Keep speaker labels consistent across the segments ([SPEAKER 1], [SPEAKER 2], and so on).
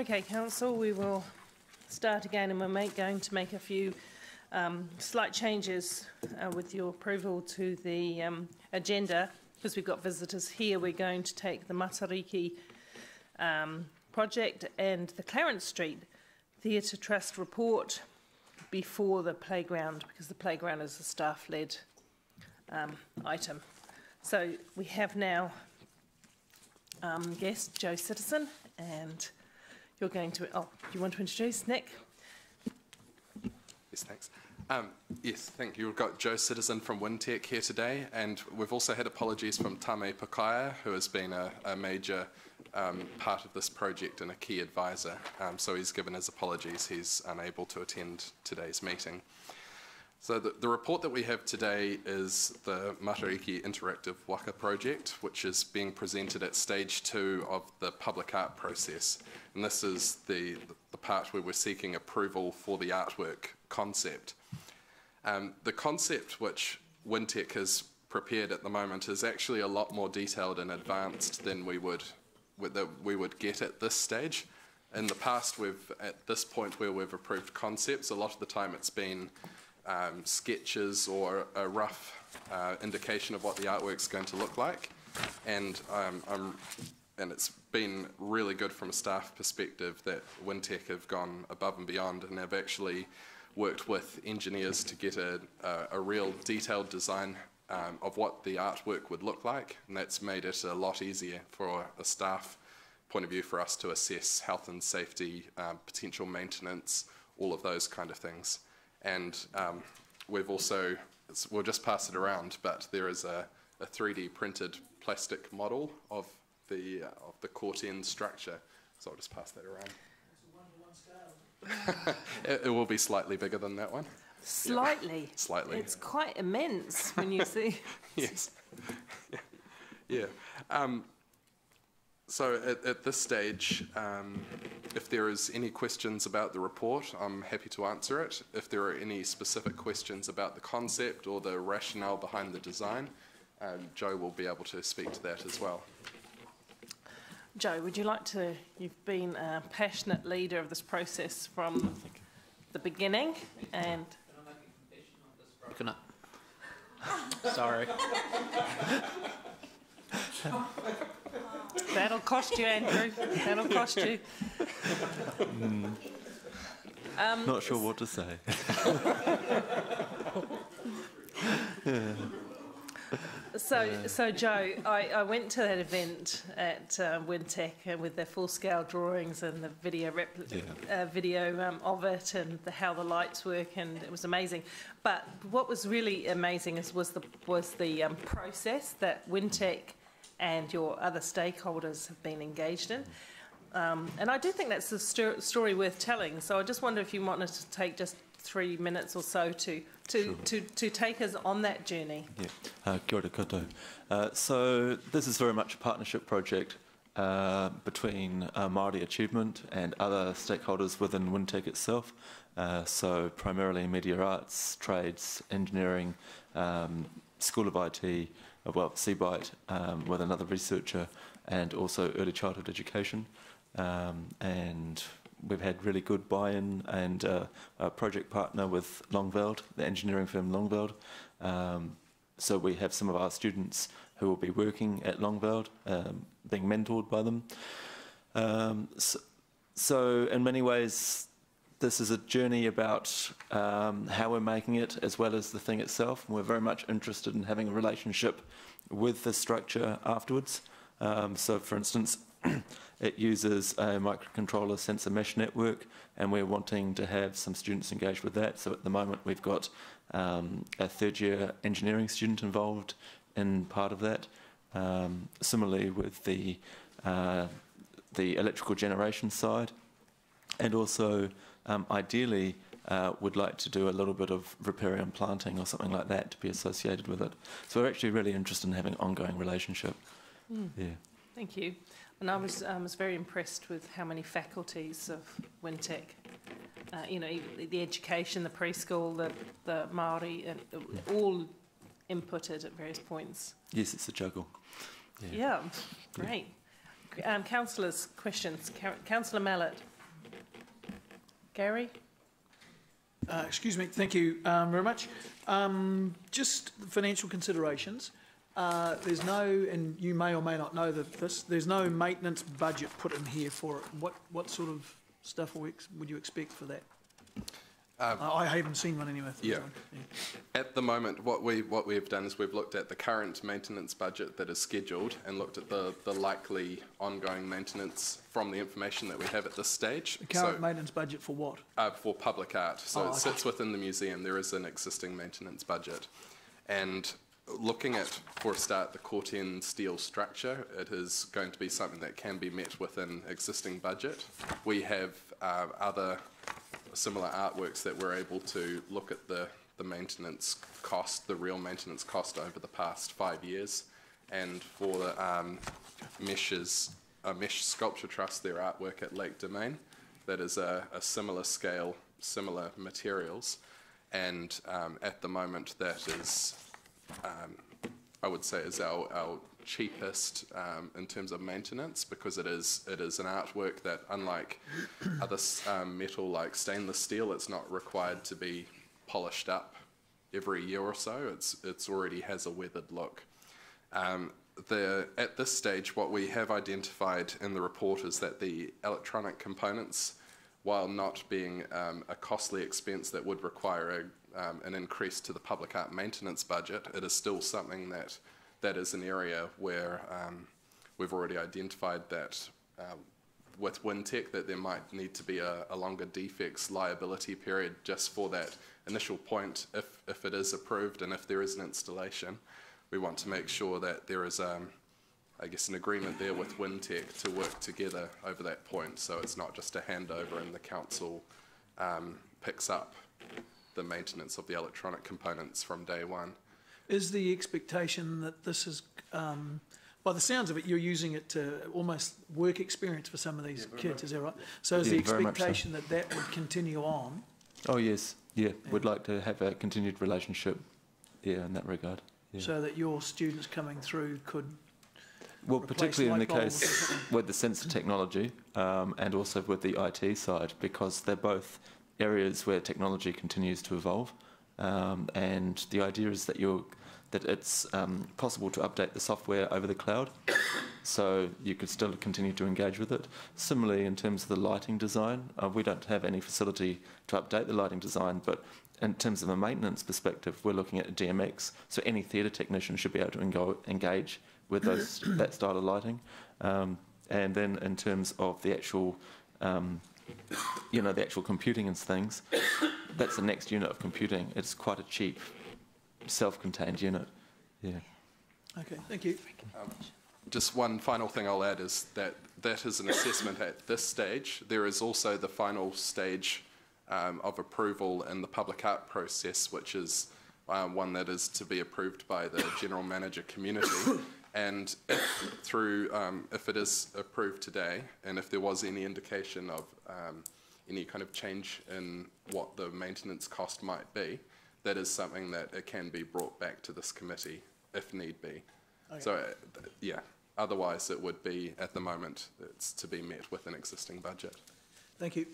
[SPEAKER 1] Okay, Council, we will start again, and we're going to make a few slight changes with your approval to the agenda. Because we've got visitors here, we're going to take the Matariki project and the Clarence Street Theatre Trust report before the playground, because the playground is a staff-led item. So we have now guest Joe Citizen, and you're going to, do you want to introduce Nick?
[SPEAKER 2] Yes, thanks. Yes, thank you. We've got Joe Citizen from Wintec here today, and we've also had apologies from Tame Pakaya, who has been a major part of this project and a key advisor. So he's given his apologies. He's unable to attend today's meeting. So the report that we have today is the Matariki Interactive Waka project, which is being presented at stage 2 of the public art process. And this is the part where we're seeking approval for the artwork concept. The concept which Wintec has prepared at the moment is actually a lot more detailed and advanced than we would get at this stage. In the past, at this point where we've approved concepts, a lot of the time it's been sketches or a rough indication of what the artwork's going to look like, and it's been really good from a staff perspective that Wintec have gone above and beyond and have actually worked with engineers to get a real detailed design of what the artwork would look like, and that's made it a lot easier for a staff point of view for us to assess health and safety, potential maintenance, all of those kind of things. And we'll just pass it around, but there is a 3D printed plastic model of the court end structure. So I'll just pass that around. It's a 1:1 scale. It will be slightly bigger than that one.
[SPEAKER 1] Slightly?
[SPEAKER 2] Yeah. Slightly.
[SPEAKER 1] It's quite immense when you see.
[SPEAKER 2] Yes. Yeah. So at this stage, if there is any questions about the report, I'm happy to answer it. If there are any specific questions about the concept or the rationale behind the design, Joe will be able to speak to that as well.
[SPEAKER 1] Joe, would you like to, you've been a passionate leader of this process from the beginning, and...
[SPEAKER 3] Can I make a confession on this? Sorry.
[SPEAKER 1] That'll cost you, Andrew. That'll cost you.
[SPEAKER 4] Not sure what to say.
[SPEAKER 1] So Joe, I went to that event at Wintec with their full-scale drawings and the video of it and how the lights work, and it was amazing. But what was really amazing was the process that Wintec and your other stakeholders have been engaged in. And I do think that's a story worth telling. So I just wonder if you wanted to take just 3 minutes or so to take us on that journey.
[SPEAKER 4] Yeah, kia ora koutou. So this is very much a partnership project between Māori Achievement and other stakeholders within Wintec itself. So primarily media arts, trades, engineering, School of IT, well, CBITE, with another researcher, and also early childhood education. And we've had really good buy-in and a project partner with Longveld, the engineering firm Longveld. So we have some of our students who will be working at Longveld, being mentored by them. So in many ways, this is a journey about how we're making it as well as the thing itself. And we're very much interested in having a relationship with the structure afterwards. So for instance, it uses a microcontroller sensor mesh network, and we're wanting to have some students engaged with that. So at the moment we've got a third-year engineering student involved in part of that. Similarly with the electrical generation side, and also ideally would like to do a little bit of riparian planting or something like that to be associated with it. So we're actually really interested in having an ongoing relationship. Yeah.
[SPEAKER 1] Thank you. And I was very impressed with how many faculties of Wintec, you know, the education, the preschool, the Māori, and all inputted at various points.
[SPEAKER 4] Yes, it's a juggle.
[SPEAKER 1] Yeah, great. Councillors, questions. Councillor Mallett. Gary?
[SPEAKER 5] Excuse me, thank you very much. Just financial considerations. There's no, and you may or may not know this, there's no maintenance budget put in here for it. What sort of stuff would you expect for that? I haven't seen one anyway.
[SPEAKER 2] Yeah. At the moment, what we've done is we've looked at the current maintenance budget that is scheduled and looked at the likely ongoing maintenance from the information that we have at this stage.
[SPEAKER 5] The current maintenance budget for what?
[SPEAKER 2] For public art. So it sits within the museum. There is an existing maintenance budget. And looking at, for a start, the court-end steel structure, it is going to be something that can be met within existing budget. We have other similar artworks that we're able to look at the maintenance cost, the real maintenance cost over the past 5 years. And for the Mesh Sculpture Trust, their artwork at Lake Domain, that is a similar scale, similar materials. And at the moment, that is, I would say, is our cheapest in terms of maintenance, because it is an artwork that, unlike other metal like stainless steel, it's not required to be polished up every year or so. It's already has a weathered look. At this stage, what we have identified in the report is that the electronic components, while not being a costly expense that would require an increase to the public art maintenance budget, it is still something that is an area where we've already identified that with Wintec that there might need to be a longer defects liability period just for that initial point if it is approved and if there is an installation. We want to make sure that there is, I guess, an agreement there with Wintec to work together over that point, so it's not just a handover and the council picks up the maintenance of the electronic components from day one.
[SPEAKER 5] Is the expectation that this is, by the sounds of it, you're using it to almost work experience for some of these kids, is that right? So is the expectation that that would continue on?
[SPEAKER 4] Oh, yes. Yeah, we'd like to have a continued relationship, in that regard. Yeah.
[SPEAKER 5] So that your students coming through could
[SPEAKER 4] Well, particularly in the case with the sensor technology and also with the IT side, because they're both areas where technology continues to evolve. And the idea is that it's possible to update the software over the cloud, so you could still continue to engage with it. Similarly, in terms of the lighting design, we don't have any facility to update the lighting design, but in terms of a maintenance perspective, we're looking at DMX, so any theatre technician should be able to engage with that style of lighting. And then in terms of the actual the actual computing and things, that's the next unit of computing. It's quite a cheap, self-contained unit. Yeah. Okay,
[SPEAKER 5] thank you.
[SPEAKER 2] Just one final thing I'll add is that is an assessment at this stage. There is also the final stage of approval in the public art process, which is one that is to be approved by the General Manager Community. And if it is approved today, and if there was any indication of any kind of change in what the maintenance cost might be, that is something that it can be brought back to this committee if need be. Okay. So, yeah, otherwise it would be, at the moment, it's to be met with an existing budget.
[SPEAKER 5] Thank you.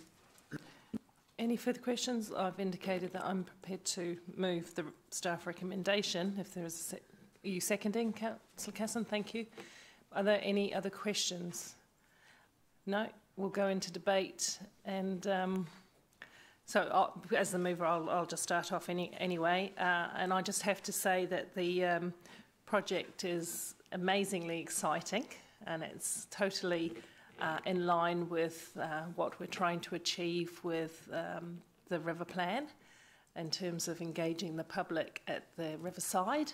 [SPEAKER 1] Any further questions? I've indicated that I'm prepared to move the staff recommendation. If there is are you seconding, Councillor Casson? Thank you. Are there any other questions? No? We'll go into debate. And as the mover, I'll just start off anyway. And I just have to say that the project is amazingly exciting, and it's totally in line with what we're trying to achieve with the river plan in terms of engaging the public at the riverside.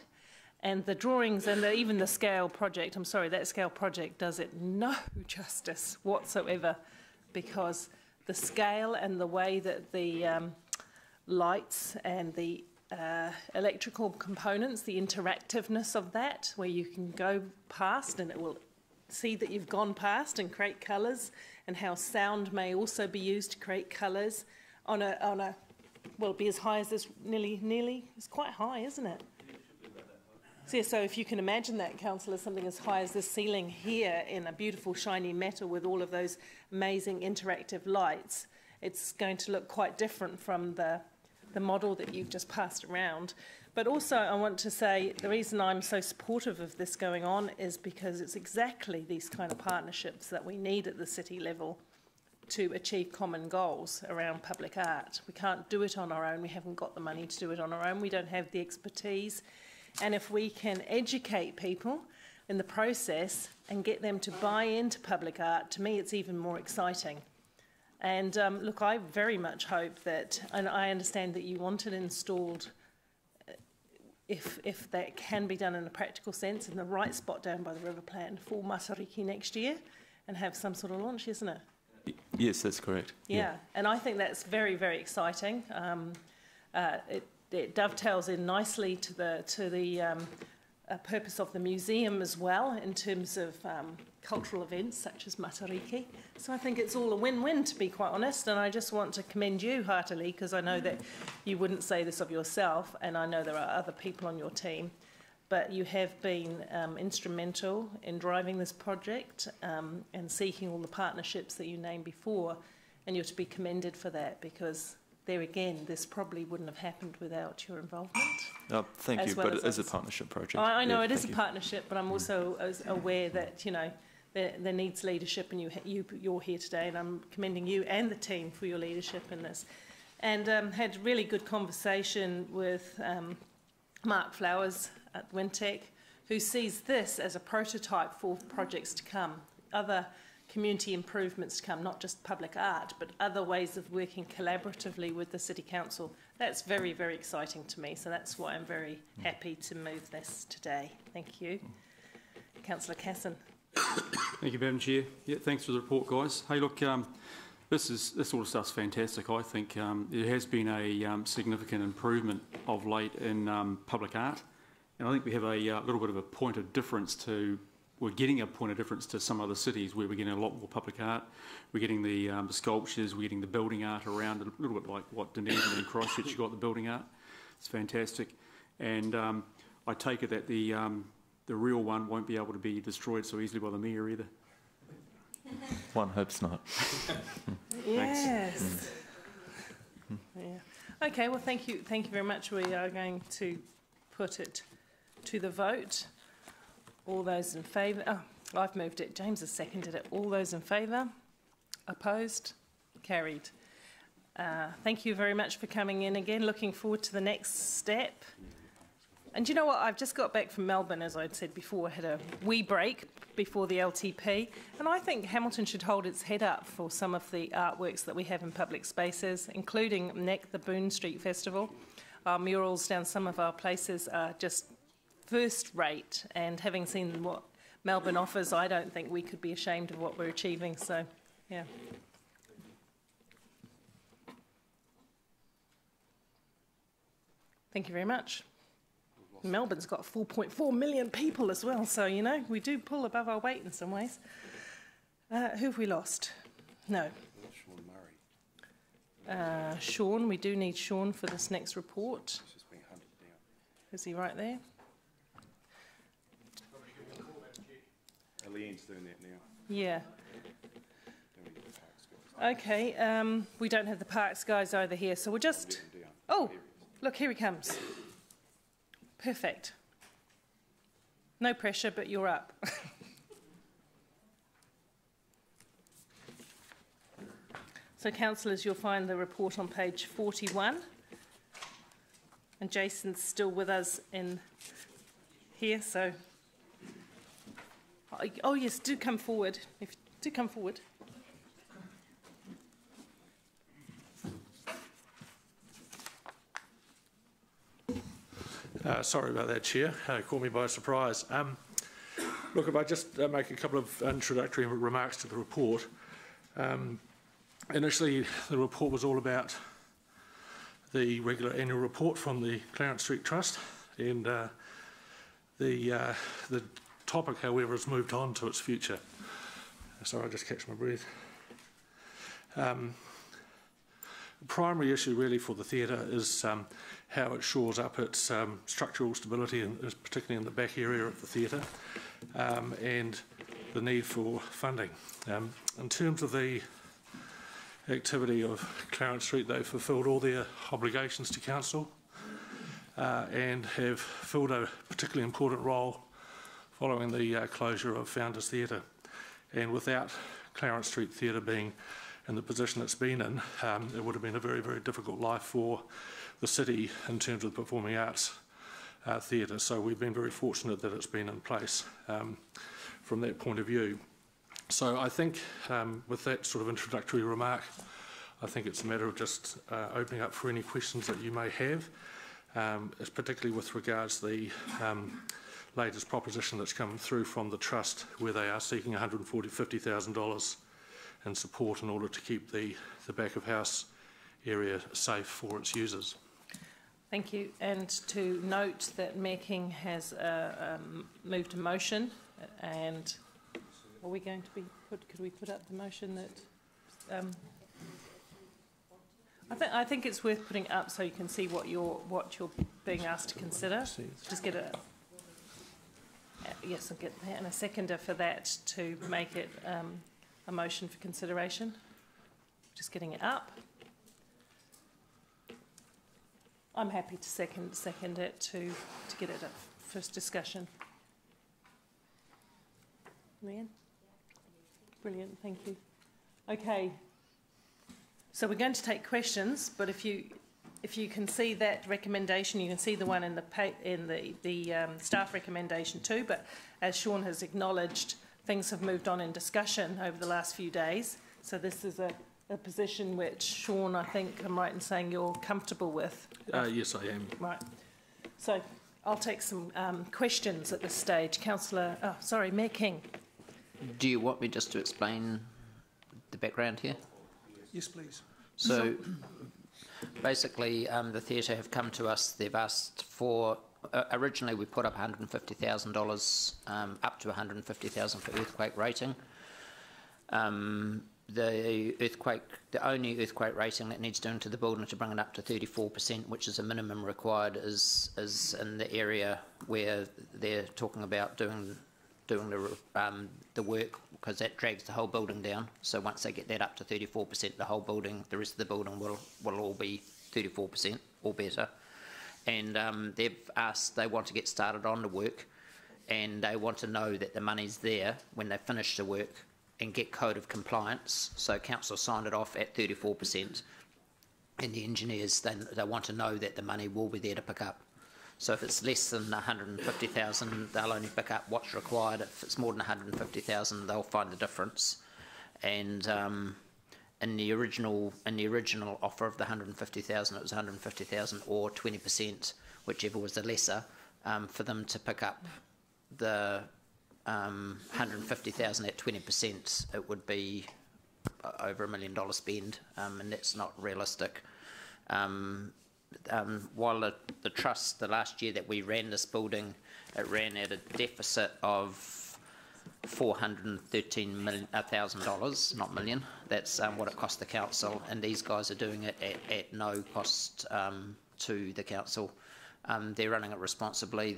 [SPEAKER 1] And the drawings and even the scale project, I'm sorry, that scale project does it no justice whatsoever, because the scale and the way that the lights and the electrical components, the interactiveness of that, where you can go past and it will see that you've gone past and create colours, and how sound may also be used to create colours on a well, it'll be as high as this, nearly, it's quite high, isn't it? So if you can imagine that, Councillor, something as high as this ceiling here in a beautiful shiny metal with all of those amazing interactive lights, it's going to look quite different from the model that you've just passed around. But also I want to say the reason I'm so supportive of this going on is because it's exactly these kind of partnerships that we need at the city level to achieve common goals around public art. We can't do it on our own. We haven't got the money to do it on our own. We don't have the expertise. And if we can educate people in the process and get them to buy into public art, to me it's even more exciting. And look, I very much hope that, and I understand that you want it installed if that can be done in a practical sense in the right spot down by the river plan for Matariki next year and have some sort of launch, isn't it?
[SPEAKER 4] Yes, that's correct.
[SPEAKER 1] Yeah, and I think that's very, very exciting. It dovetails in nicely to the purpose of the museum as well in terms of cultural events such as Matariki. So I think it's all a win-win, to be quite honest, and I just want to commend you heartily because I know that you wouldn't say this of yourself, and I know there are other people on your team, but you have been instrumental in driving this project and seeking all the partnerships that you named before, and you're to be commended for that because there again, this probably wouldn't have happened without your involvement.
[SPEAKER 4] Thank you, but it is a partnership project.
[SPEAKER 1] I know it is a partnership, but I'm also aware that, you know, there needs leadership, and you're here today, and I'm commending you and the team for your leadership in this. And had really good conversation with Mark Flowers at Wintec, who sees this as a prototype for projects to come, other community improvements to come, not just public art, but other ways of working collaboratively with the City Council. That's very, very exciting to me, so that's why I'm very happy to move this today. Thank you. Councillor Casson.
[SPEAKER 6] Thank you, Madam Chair. Yeah, thanks for the report, guys. Hey, look, this sort of stuff's fantastic. I think there has been a significant improvement of late in public art, and I think we have a little bit of a point of difference to. We're getting a point of difference to some other cities where we're getting a lot more public art. We're getting the sculptures, we're getting the building art around, a little bit like what Dunedin and Christchurch got the building art. It's fantastic. And I take it that the real one won't be able to be destroyed so easily by the Mayor either.
[SPEAKER 4] One hopes not.
[SPEAKER 1] Yes. Yeah. Okay, well, thank you very much. We are going to put it to the vote. All those in favour? Oh, I've moved it. James has seconded it. All those in favour? Opposed? Carried. Thank you very much for coming in again. Looking forward to the next step. And you know what? I've just got back from Melbourne, as I'd said before. I had a wee break before the LTP. And I think Hamilton should hold its head up for some of the artworks that we have in public spaces, including NEC, the Boone Street Festival. Our murals down some of our places are just first rate, and having seen what Melbourne offers, I don't think we could be ashamed of what we're achieving. So, yeah. Thank you very much. Melbourne's got 4.4 million people as well, so, you know, we do pull above our weight in some ways. Who have we lost? No.
[SPEAKER 7] Sean Murray.
[SPEAKER 1] Sean, we do need Sean for this next report.
[SPEAKER 7] He's just being hunted down.
[SPEAKER 1] Is he right there?
[SPEAKER 7] Leanne's doing that now.
[SPEAKER 1] Yeah.
[SPEAKER 7] Don't we get the parks guys?
[SPEAKER 1] Okay, we don't have the parks guys either here, so we'll just... Oh, look, here he comes. Perfect. No pressure, but you're up. So, councillors, you'll find the report on page 41. And Jason's still with us in here, so... Oh, yes, do come forward. Do come forward.
[SPEAKER 8] Sorry about that, Chair. Caught me by surprise. Look, if I just make a couple of introductory remarks to the report. Initially, the report was all about the regular annual report from the Clarence Street Trust, and the topic, however, has moved on to its future. Sorry, I just catch my breath. The primary issue really for the theatre is how it shores up its structural stability, and particularly in the back area of the theatre, and the need for funding. In terms of the activity of Clarence Street, they've fulfilled all their obligations to council and have filled a particularly important role following the closure of Founders Theatre. And without Clarence Street Theatre being in the position it's been in, it would have been a very, very difficult life for the city in terms of the performing arts theatre. So we've been very fortunate that it's been in place from that point of view. So I think with that sort of introductory remark, I think it's a matter of just opening up for any questions that you may have, particularly with regards to the latest proposition that's come through from the Trust, where they are seeking $150,000 in support in order to keep the back of house area safe for its users.
[SPEAKER 1] Thank you. And to note that Mayor King has moved a motion, and are we going to be could we put up the motion that I think it's worth putting up so you can see what you're being asked to consider. Just get a yes, I'll get that, and a seconder for that to make it a motion for consideration. Just getting it up. I'm happy to second it to get it up first discussion. Leanne? Brilliant, thank you. Okay, so we're going to take questions, but if you can see that recommendation, you can see the one in the staff recommendation too. But as Sean has acknowledged, things have moved on in discussion over the last few days. So this is a position which, Sean, I think I'm right in saying you're comfortable with.
[SPEAKER 8] Yes, I am.
[SPEAKER 1] Right. So I'll take some questions at this stage. Mayor King.
[SPEAKER 3] Do you want me just to explain the background here?
[SPEAKER 5] Yes, please.
[SPEAKER 3] So basically, the theatre have come to us. They've asked for. Originally, we put up $150,000, up to $150,000 for earthquake rating. The only earthquake rating that needs doing to the building to bring it up to 34%, which is a minimum required, is in the area where they're talking about doing the work, because that drags the whole building down. So once they get that up to 34%, the whole building, the rest of the building will all be 34% or better. And they've asked, they want to get started on the work, and they want to know that the money's there when they finish the work and get code of compliance. So council signed it off at 34%, and the engineers, they want to know that the money will be there to pick up. So if it's less than 150,000, they'll only pick up what's required. If it's more than 150,000, they'll find the difference. And in the original offer of the 150,000, it was 150,000 or 20%, whichever was the lesser, for them to pick up the 150,000 at 20%, it would be over $1 million spend, and that's not realistic. While the Trust, the last year that we ran this building, it ran at a deficit of $413,000, not million. That's what it cost the council, and these guys are doing it at no cost to the council. They're running it responsibly.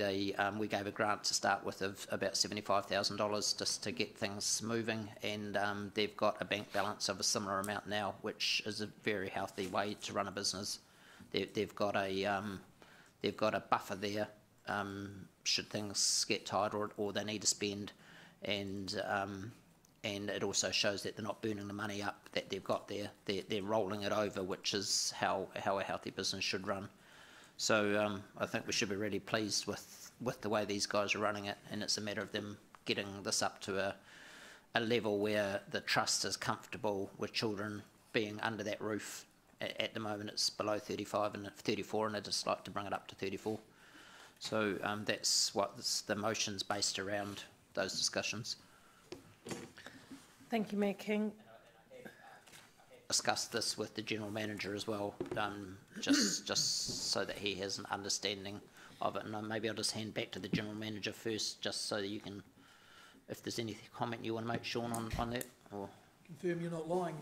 [SPEAKER 3] We gave a grant to start with of about $75,000 just to get things moving, and they've got a bank balance of a similar amount now, which is a very healthy way to run a business. They've got a buffer there should things get tight or they need to spend, and it also shows that they're not burning the money up that they've got there. They're rolling it over, which is how a healthy business should run. So I think we should be really pleased with the way these guys are running it, and it's a matter of them getting this up to a level where the Trust is comfortable with children being under that roof. At the moment it's below 35 and 34, and they'd just like to bring it up to 34. So that's what the motion's based around, those discussions.
[SPEAKER 1] Thank you, Mayor King.
[SPEAKER 3] Discussed this with the General Manager as well, just so that he has an understanding of it. And maybe I'll just hand back to the General Manager first, just so that you can, if there's any comment you want to make, Sean, on that. Or
[SPEAKER 5] confirm you're not lying,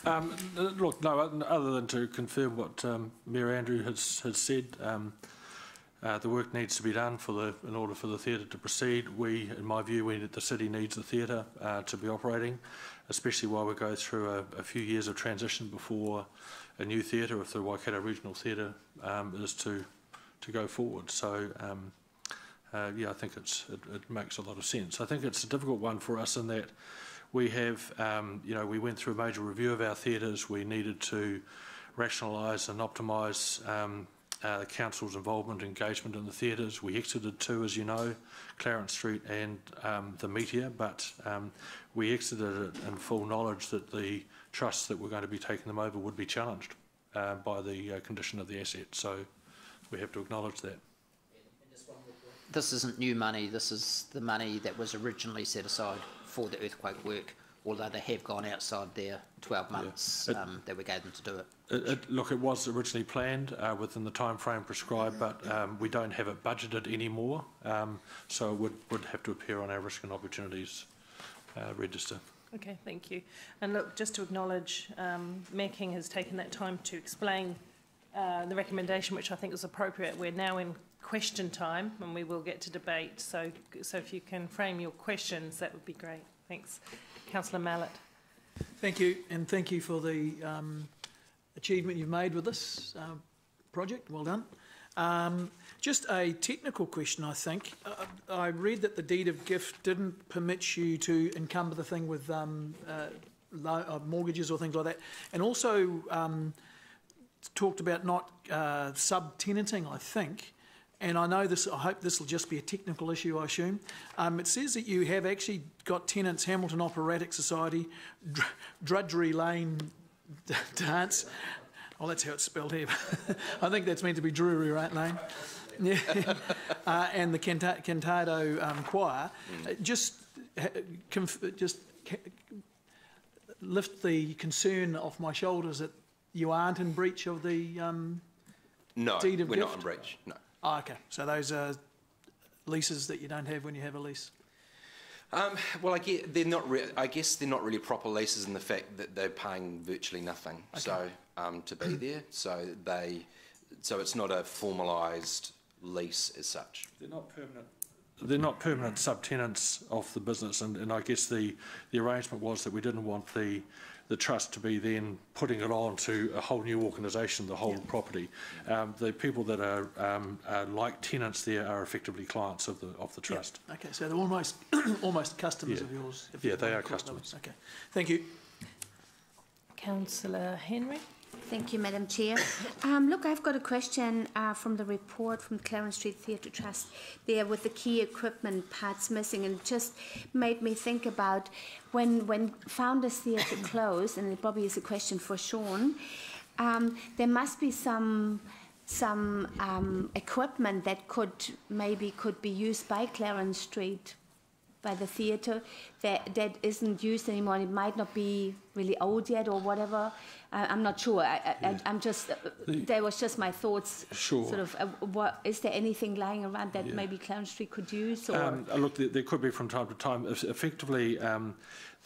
[SPEAKER 5] man.
[SPEAKER 8] Look, no, other than to confirm what Mayor Andrew has said, The work needs to be done in order for the theatre to proceed. In my view, the city needs the theatre to be operating, especially while we go through a few years of transition before a new theatre, if the Waikato Regional Theatre is to go forward. So, yeah, I think it makes a lot of sense. I think it's a difficult one for us in that we have, we went through a major review of our theatres. We needed to rationalise and optimise the council's involvement and engagement in the theatres. We exited two, as you know, Clarence Street and the Meteor, but we exited it in full knowledge that the trusts that were going to be taking them over would be challenged by the condition of the asset. So we have to acknowledge that.
[SPEAKER 3] This isn't new money, this is the money that was originally set aside for the earthquake work, although they have gone outside their 12 months that we gave them to do it.
[SPEAKER 8] Look, it was originally planned within the time frame prescribed, but we don't have it budgeted anymore, so it would have to appear on our risk and opportunities register.
[SPEAKER 1] Okay, thank you. And look, just to acknowledge, Mayor King has taken that time to explain the recommendation, which I think is appropriate. We're now in question time, and we will get to debate. So if you can frame your questions, that would be great. Thanks. Councillor Mallett.
[SPEAKER 5] Thank you, and thank you for the achievement you've made with this project. Well done. Just a technical question, I think. I read that the deed of gift didn't permit you to encumber the thing with mortgages or things like that, and also talked about not sub-tenanting, I think. And I know this. I hope this will just be a technical issue, I assume. It says that you have actually got tenants: Hamilton Operatic Society, Drudgery Lane Dance. Oh, that's how it's spelled here. I think that's meant to be Drury Lane. Yeah. And the Cantado Choir. Just lift the concern off my shoulders that you aren't in breach of the deed of gift.
[SPEAKER 9] No, we're not in breach. No.
[SPEAKER 5] Oh, okay. So those are leases that you don't have when you have a lease.
[SPEAKER 9] Well, I guess they're not really proper leases in the fact that they're paying virtually nothing. Okay. So to be there, so it's not a formalised lease as such.
[SPEAKER 8] They're not permanent. They're not permanent subtenants of the business, and I guess the arrangement was that we didn't want the trust to be then putting it on to a whole new organisation, the whole property. The people that are like tenants there are effectively clients of the trust.
[SPEAKER 5] Okay, so they're almost customers of yours.
[SPEAKER 8] Yeah, they are customers.
[SPEAKER 5] Okay, thank you.
[SPEAKER 1] Councillor Henry.
[SPEAKER 10] Thank you, Madam Chair. Look, I've got a question from the report from Clarence Street Theatre Trust there with the key equipment parts missing, and it just made me think about when Founders Theatre closed, and it probably is a question for Sean, there must be some equipment that could be used by Clarence Street, by the theatre, that isn't used anymore. It might not be really old yet or whatever. I'm not sure. I'm just. There was just my thoughts.
[SPEAKER 8] Sure.
[SPEAKER 10] Sort of. Is there anything lying around that maybe Clarence Street could use? Or?
[SPEAKER 8] Look, there could be from time to time. Effectively,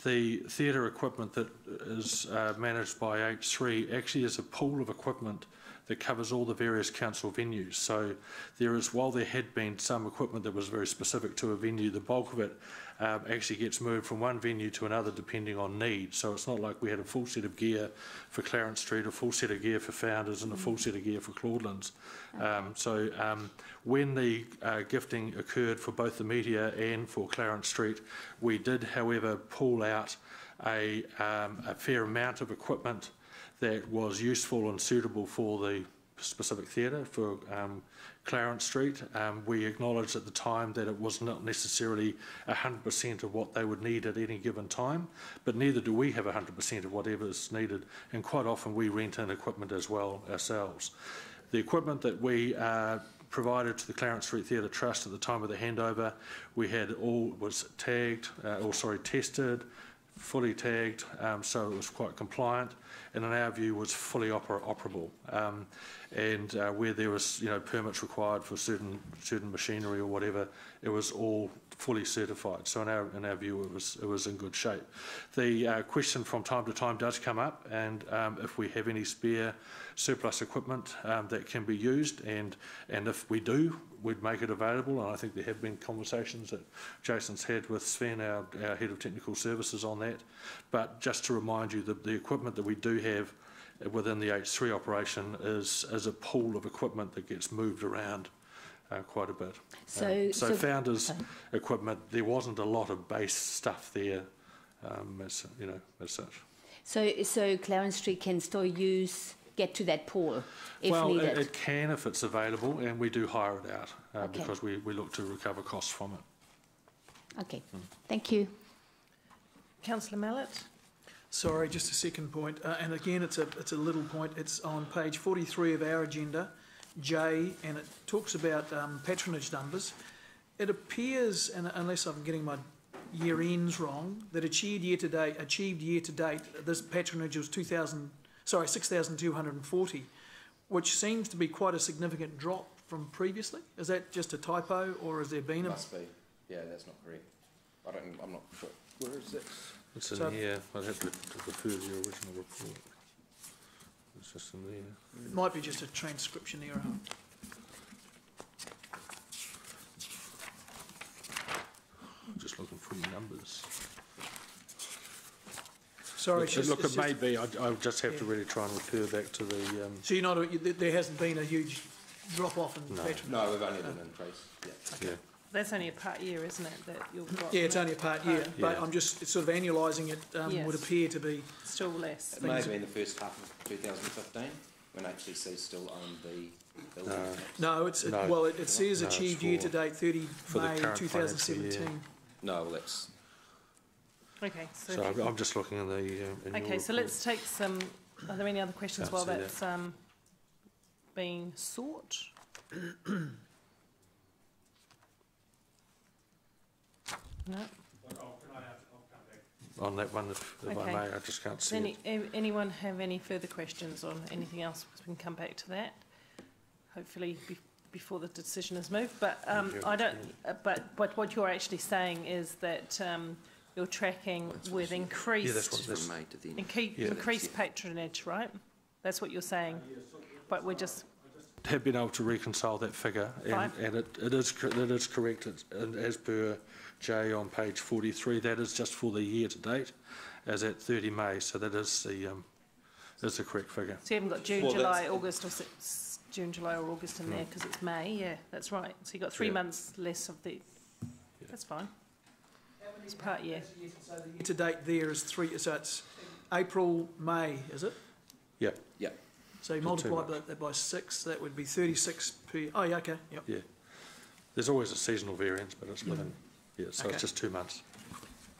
[SPEAKER 8] the theatre equipment that is managed by H3 actually is a pool of equipment that covers all the various council venues. So while there had been some equipment that was very specific to a venue, the bulk of it actually gets moved from one venue to another depending on need. So it's not like we had a full set of gear for Clarence Street, a full set of gear for Founders, and a full set of gear for Claudelands. When the gifting occurred for both the Meteor and for Clarence Street, we did, however, pull out a fair amount of equipment that was useful and suitable for the specific theatre for Clarence Street. We acknowledged at the time that it was not necessarily 100% of what they would need at any given time, but neither do we have 100% of whatever is needed, and quite often we rent in equipment as well ourselves. The equipment that we provided to the Clarence Street Theatre Trust at the time of the handover, we had all was tagged, tested, fully tagged, so it was quite compliant, and in our view was fully operable. And where there was, permits required for certain machinery or whatever, it was all fully certified. So in our view, it was in good shape. The question from time to time does come up, and if we have any spare surplus equipment that can be used, and if we do, we'd make it available. And I think there have been conversations that Jason's had with Sven, our head of technical services, on that. But just to remind you that the equipment that we do have within the H3 operation is a pool of equipment that gets moved around quite a bit. So Founders equipment, there wasn't a lot of base stuff there, as such.
[SPEAKER 10] So Clarence Street can still get to that pool if needed?
[SPEAKER 8] Well, it can if it's available, and we do hire it out because we look to recover costs from it.
[SPEAKER 10] Okay, thank you.
[SPEAKER 1] Councillor Mallett.
[SPEAKER 5] Sorry, just a second point, and again, it's a little point. It's on page 43 of our agenda, J, and it talks about patronage numbers. It appears, and unless I'm getting my year ends wrong, that achieved year to date, this patronage was 6,240, which seems to be quite a significant drop from previously. Is that just a typo, or has there been
[SPEAKER 9] Must be. Yeah, that's not correct. I'm not sure. Where is it?
[SPEAKER 8] It's in here. I'd have to refer to the original report. It's just in there.
[SPEAKER 5] It might be just a transcription error.
[SPEAKER 8] I'm just looking for your numbers.
[SPEAKER 5] Sorry,
[SPEAKER 8] it may be. I just have to really try and refer back to the.
[SPEAKER 5] So there hasn't been a huge drop off in patronage?
[SPEAKER 9] No, we've only had an increase. Yeah.
[SPEAKER 5] Okay.
[SPEAKER 8] Yeah.
[SPEAKER 1] That's only a part year, isn't it? That you've got.
[SPEAKER 5] Yeah, it's only a part year, but I'm just sort of annualising it.
[SPEAKER 1] Yes.
[SPEAKER 5] Would appear to be
[SPEAKER 1] still less.
[SPEAKER 9] It may have been the first half of 2015 when HCC still owned the building.
[SPEAKER 5] No, it says achieved year to date 30 May 2017.
[SPEAKER 9] No, well, that's.
[SPEAKER 1] Okay,
[SPEAKER 8] so I'm just looking in the.
[SPEAKER 1] Okay, so let's take some. Are there any other questions while that's being sought? No.
[SPEAKER 8] On that one, if I may, I just can't see it.
[SPEAKER 1] Anyone have any further questions on anything else? We can come back to that. Hopefully before the decision is moved. But I don't. But what you're actually saying is that you're tracking with increased increased patronage, right? That's what you're saying. But we're just.
[SPEAKER 8] Have been able to reconcile that figure, and it is correct. And as per J on page 43, that is just for the year to date, as at 30 May. So that is the correct figure.
[SPEAKER 1] So you haven't got June, July, August, or June, July, or August in there because it's May. Yeah, that's right. So you've got 3 months less of the. Yeah. That's fine. It's part year.
[SPEAKER 5] So the year to date there is 3. So it's April, May, is it?
[SPEAKER 8] Yeah.
[SPEAKER 9] Yeah.
[SPEAKER 5] So you multiply that by 6, that would be 36 per... Oh, yeah, okay. Yep.
[SPEAKER 8] Yeah. There's always a seasonal variance, but it's within... Yeah, so it's just 2 months.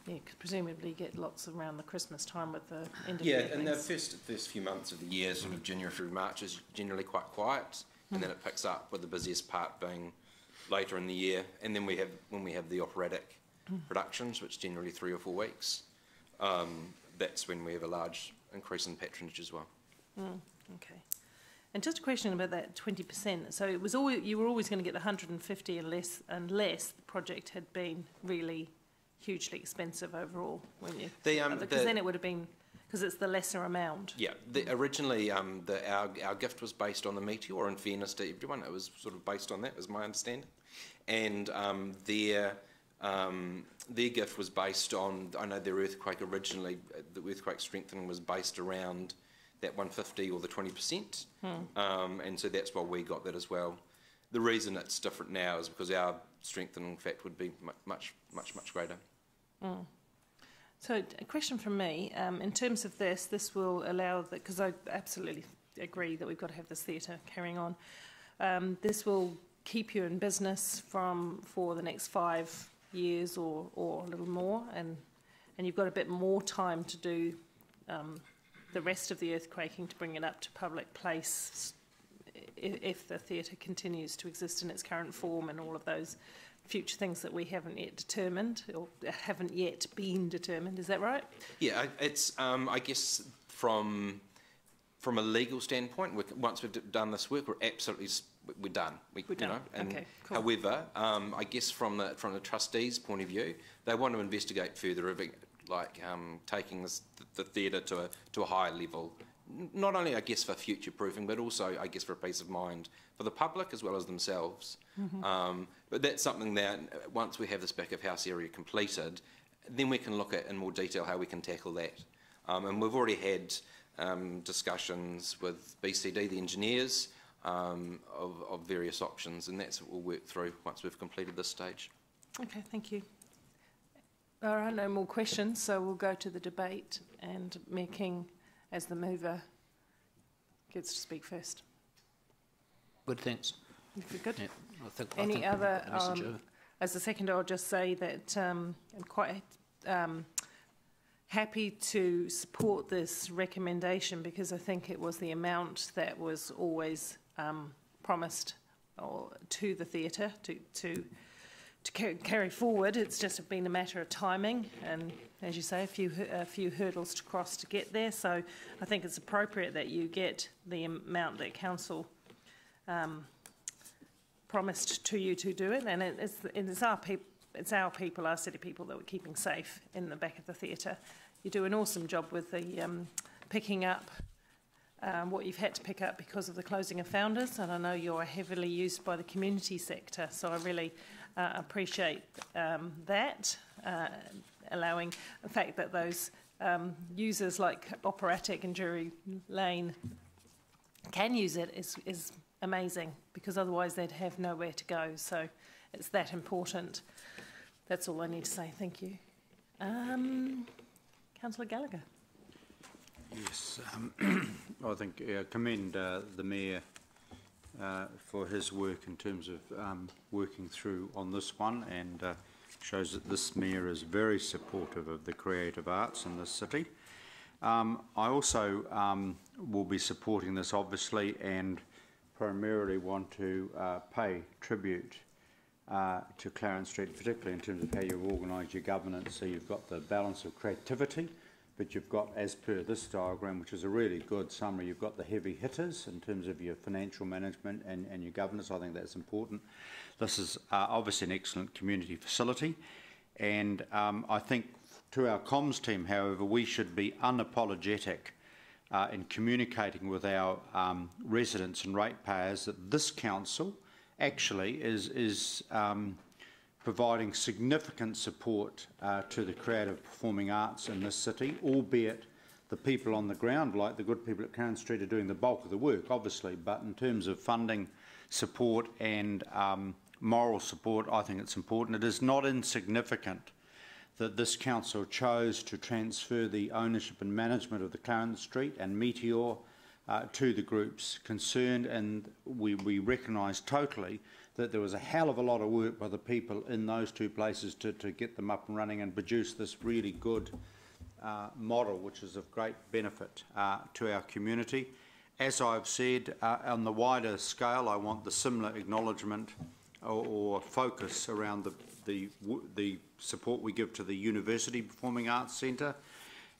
[SPEAKER 1] Yeah, because presumably you get lots around the Christmas time with the end of
[SPEAKER 9] the year. And the first few months of the year, sort of January through March, is generally quite quiet, and then it picks up with the busiest part being later in the year. And then when we have the operatic productions, which generally 3 or 4 weeks, that's when we have a large increase in patronage as well.
[SPEAKER 1] Okay. And just a question about that 20%. So it was you were always going to get the 150 unless the project had been really hugely expensive overall, weren't you? Because then it would have been, because it's the lesser amount.
[SPEAKER 9] Yeah. Originally, our gift was based on the Meteor. In fairness to everyone, it was sort of based on that, was my understanding. And their gift was based on, I know their earthquake originally, the earthquake strengthening was based around that 150 or the 20%, and so that's why we got that as well. The reason it's different now is because our strengthening, in fact, would be much greater.
[SPEAKER 1] So a question from me, in terms of this will allow, because I absolutely agree that we've got to have this theatre carrying on, this will keep you in business for the next 5 years or a little more, and you've got a bit more time to do the rest of the earthquaking to bring it up to public place if the theatre continues to exist in its current form and all of those future things that we haven't yet determined or haven't yet been determined. Is that right?
[SPEAKER 9] Yeah, it's I guess from a legal standpoint, once we've done this work, we're done. We're done.
[SPEAKER 1] Okay, cool.
[SPEAKER 9] However, I guess from the trustees' point of view, they want to investigate further, like taking the theatre to a higher level. Not only, I guess, for future proofing, but also, I guess, for peace of mind for the public as well as themselves. But that's something that once we have this back of house area completed, then we can look at in more detail how we can tackle that. And we've already had discussions with BCD, the engineers, of various options, and that's what we'll work through once we've completed this stage.
[SPEAKER 1] Okay, thank you. All right, no more questions, so we'll go to the debate, and Mayor King, as the mover, gets to speak first.
[SPEAKER 3] Good, thanks.
[SPEAKER 1] If you're good.
[SPEAKER 3] Yeah,
[SPEAKER 1] Any other, as a seconder, I'll just say that I'm quite happy to support this recommendation because I think it was the amount that was always promised to the theatre to carry forward. It's just been a matter of timing and, as you say, a few hurdles to cross to get there. So I think it's appropriate that you get the amount that council promised to you to do it, and it's our people, our city people, that we're keeping safe in the back of the theatre. You do an awesome job with the picking up what you've had to pick up because of the closing of Founders, and I know you're heavily used by the community sector, so I really appreciate that, allowing the fact that those users like Operatic and Drury Lane can use it is amazing, because otherwise they'd have nowhere to go, so it's that important. That's all I need to say. Thank you. Councillor Gallagher.
[SPEAKER 11] Yes, I think commend the Mayor for his work in terms of working through on this one, and shows that this Mayor is very supportive of the creative arts in this city. I also will be supporting this, obviously, and primarily want to pay tribute to Clarence Street, particularly in terms of how you've organised your governance. So you've got the balance of creativity, but you've got, as per this diagram, which is a really good summary, you've got the heavy hitters in terms of your financial management and your governance. I think that's important. This is obviously an excellent community facility, and I think to our comms team, however, we should be unapologetic in communicating with our residents and ratepayers that this council actually is providing significant support to the creative performing arts in this city, albeit the people on the ground, like the good people at Clarence Street, are doing the bulk of the work, obviously, but in terms of funding support and moral support, I think it's important. It is not insignificant that this council chose to transfer the ownership and management of the Clarence Street and Meteor to the groups concerned, and we recognise totally that there was a hell of a lot of work by the people in those two places to get them up and running and produce this really good model, which is of great benefit to our community. As I've said, on the wider scale, I want the similar acknowledgement or focus around the support we give to the University Performing Arts Centre.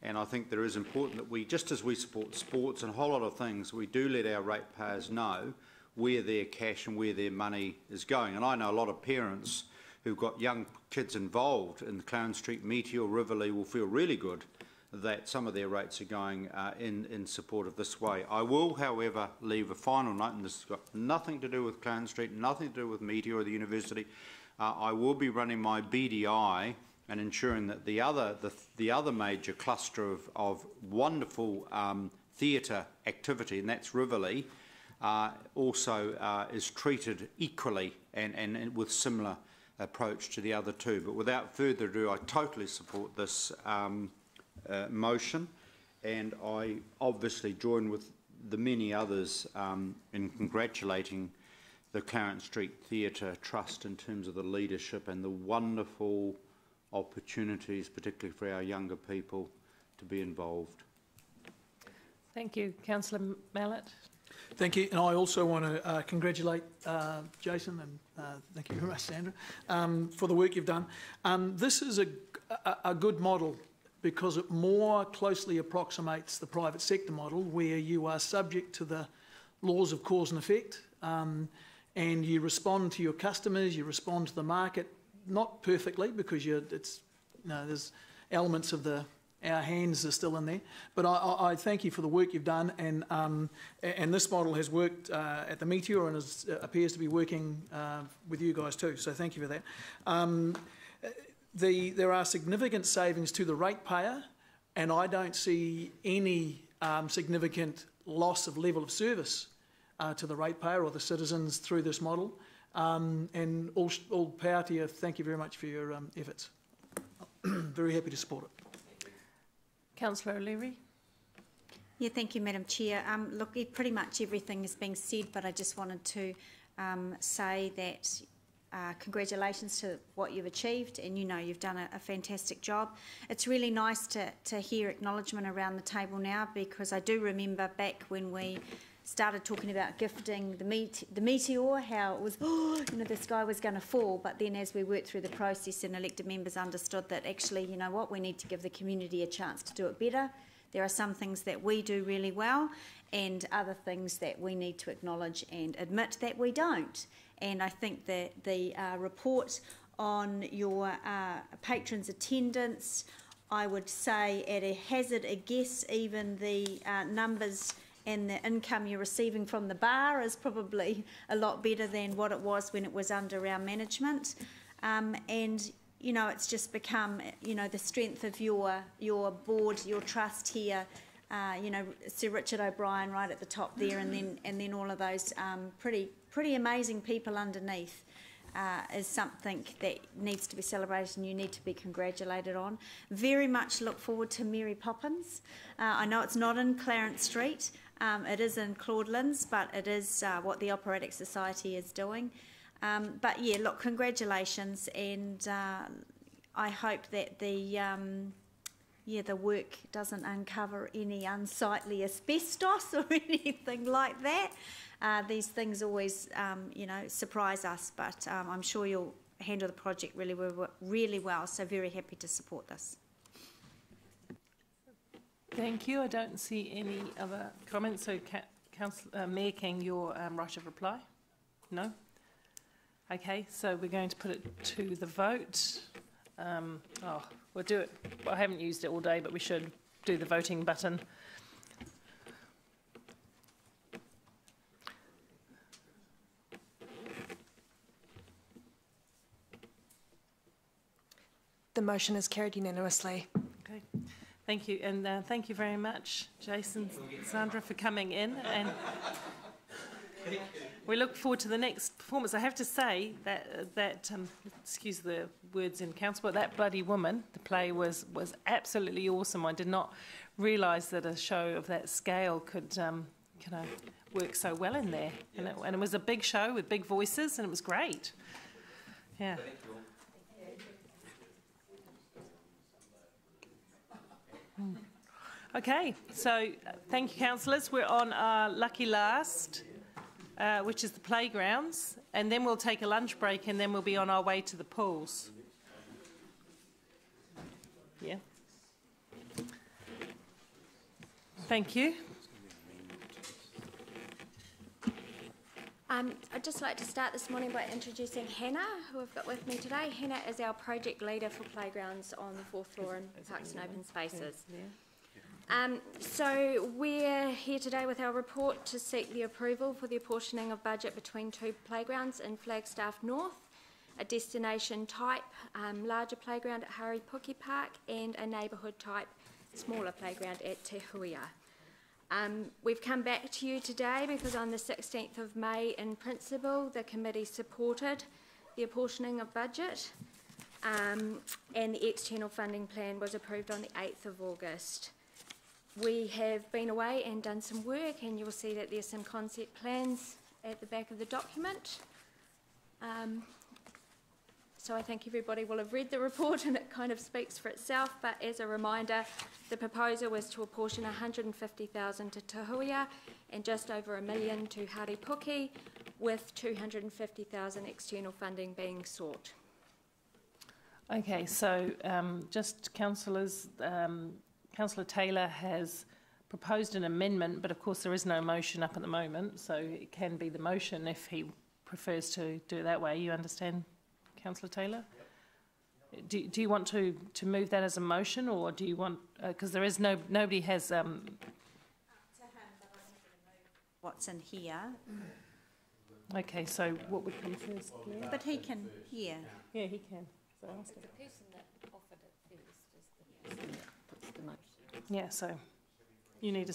[SPEAKER 11] And I think there is important that we, just as we support sports and a whole lot of things, we do let our ratepayers know where their cash and where their money is going. And I know a lot of parents who've got young kids involved in the Clarence Street Meteor Riverlea will feel really good that some of their rates are going in support of this way. I will, however, leave a final note, and this has got nothing to do with Clarence Street, nothing to do with Meteor or the University. I will be running my BDI and ensuring that the other major cluster of wonderful theatre activity, and that's Riverlea, also is treated equally and with similar approach to the other two. But without further ado, I totally support this motion, and I obviously join with the many others in congratulating the Clarence Street Theatre Trust in terms of the leadership and the wonderful opportunities, particularly for our younger people, to be involved.
[SPEAKER 1] Thank you. Councillor Mallett.
[SPEAKER 5] Thank you, and I also want to congratulate Jason and thank you very much, Sandra, for the work you've done. This is a good model because it more closely approximates the private sector model where you are subject to the laws of cause and effect and you respond to your customers, you respond to the market, not perfectly because there's elements of our hands are still in there, but I thank you for the work you've done, and this model has worked at the Meteor and appears to be working with you guys too, so thank you for that. There are significant savings to the ratepayer, and I don't see any significant loss of level of service to the ratepayer or the citizens through this model, and all power to you. Thank you very much for your efforts. Very happy to support it.
[SPEAKER 1] Councillor O'Leary.
[SPEAKER 12] Yeah, thank you, Madam Chair. Look, pretty much everything is being said, but I just wanted to say that congratulations to what you've achieved, and you've done a fantastic job. It's really nice to hear acknowledgement around the table now, because I do remember back when we started talking about gifting the Meteor, how it was, the sky was going to fall, but then as we worked through the process and elected members understood that actually, we need to give the community a chance to do it better. There are some things that we do really well and other things that we need to acknowledge and admit that we don't. And I think that the report on your patrons' attendance, I would say at a hazard a guess, even the numbers and the income you're receiving from the bar is probably a lot better than what it was when it was under our management. And, it's just become, the strength of your board, your trust here, Sir Richard O'Brien right at the top there, and then all of those pretty amazing people underneath. Is something that needs to be celebrated and you need to be congratulated on. Very much look forward to Mary Poppins. I know it's not in Clarence Street, it is in Claudelands, but it is what the Operatic Society is doing. But yeah, look, congratulations, and I hope that the work doesn't uncover any unsightly asbestos or anything like that. These things always, surprise us, but I'm sure you'll handle the project really well, so very happy to support this.
[SPEAKER 1] Thank you. I don't see any other comments, so Mayor King, your right of reply? No? Okay, so we're going to put it to the vote. We'll do it. I haven't used it all day, but we should do the voting button.
[SPEAKER 13] The motion is carried unanimously.
[SPEAKER 1] Okay, thank you, and thank you very much, Jason, Sandra, for coming in, and we look forward to the next performance. I have to say that excuse the words in council, but that bloody woman, the play was absolutely awesome. I did not realise that a show of that scale could work so well in there, and it was a big show with big voices, and it was great. Yeah. Okay, so thank you, councillors. We're on our lucky last, which is the playgrounds, and then we'll take a lunch break, and then we'll be on our way to the pools. Yeah. Thank you.
[SPEAKER 14] I'd just like to start this morning by introducing Hannah, who I've got with me today. Hannah is our project leader for playgrounds on the 4th floor in Parks and Open Spaces. So we're here today with our report to seek the approval for the apportioning of budget between 2 playgrounds in Flagstaff North, a destination type larger playground at Haripuki Park and a neighbourhood type smaller playground at Te Huia. We've come back to you today because on the 16th of May, in principle, the committee supported the apportioning of budget, and the external funding plan was approved on the 8th of August. We have been away and done some work, and you'll see that there's some concept plans at the back of the document. So I think everybody will have read the report and it kind of speaks for itself, but as a reminder, the proposal was to apportion 150,000 to Tahuia and just over $1 million to Haripuki, with 250,000 external funding being sought.
[SPEAKER 1] Okay, so just councillors, Councillor Taylor has proposed an amendment, but of course there is no motion up at the moment, so it can be the motion if he prefers to do it that way. You understand, Councillor Taylor? Yep. Do you want to move that as a motion, or do you want, because there is nobody has...
[SPEAKER 12] What's in here.
[SPEAKER 1] Okay, so what would come first, Claire?
[SPEAKER 12] But he can, yeah.
[SPEAKER 1] Yeah, he can. So ask him.
[SPEAKER 15] The person that offered it first is the person that puts the motion.
[SPEAKER 1] Yeah, so you need a...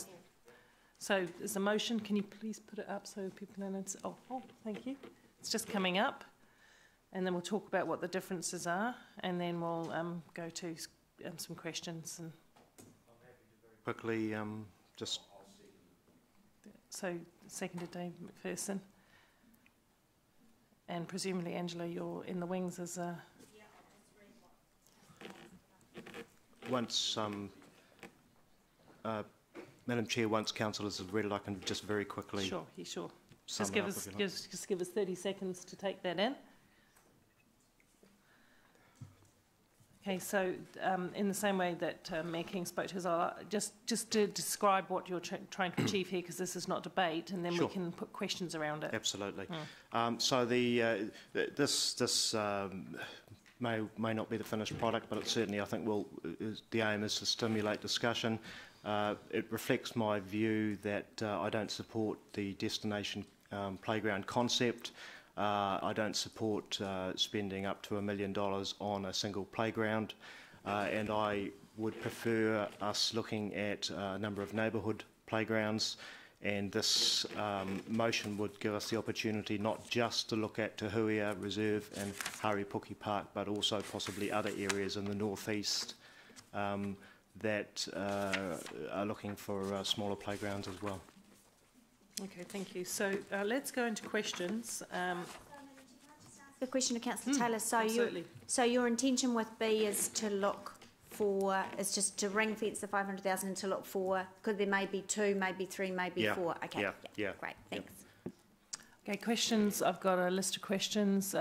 [SPEAKER 1] So there's a motion. Can you please put it up so people know? Oh, thank you. It's just coming up. And then we'll talk about what the differences are. And then we'll go to some questions. And
[SPEAKER 16] quickly, just...
[SPEAKER 1] So, seconded Dave McPherson. And presumably, Angela, you're in the wings as a...
[SPEAKER 16] Once, Madam Chair, once councillors have read it, I can just very quickly...
[SPEAKER 1] Sure. Just give us 30 seconds to take that in. Okay, so in the same way that Mayor King spoke to us, just to describe what you're trying to achieve here, because this is not debate, and then we can put questions around it.
[SPEAKER 16] Absolutely. So this may not be the finished product, but it certainly, I think, the aim is to stimulate discussion. It reflects my view that I don't support the destination playground concept. I don't support spending up to $1 million on a single playground, and I would prefer us looking at a number of neighbourhood playgrounds, and this motion would give us the opportunity not just to look at Tahuia Reserve and Haripuki Park, but also possibly other areas in the northeast that are looking for smaller playgrounds as well.
[SPEAKER 1] Okay, thank you. So let's go into questions.
[SPEAKER 12] A question to Councillor Taylor. So your intention with B is to look for, is just to ring fence the 500,000 and to look for, because there may be 2, maybe 3, maybe 4. Okay.
[SPEAKER 16] Yeah.
[SPEAKER 12] Great. Thanks.
[SPEAKER 1] Okay, questions. I've got a list of questions.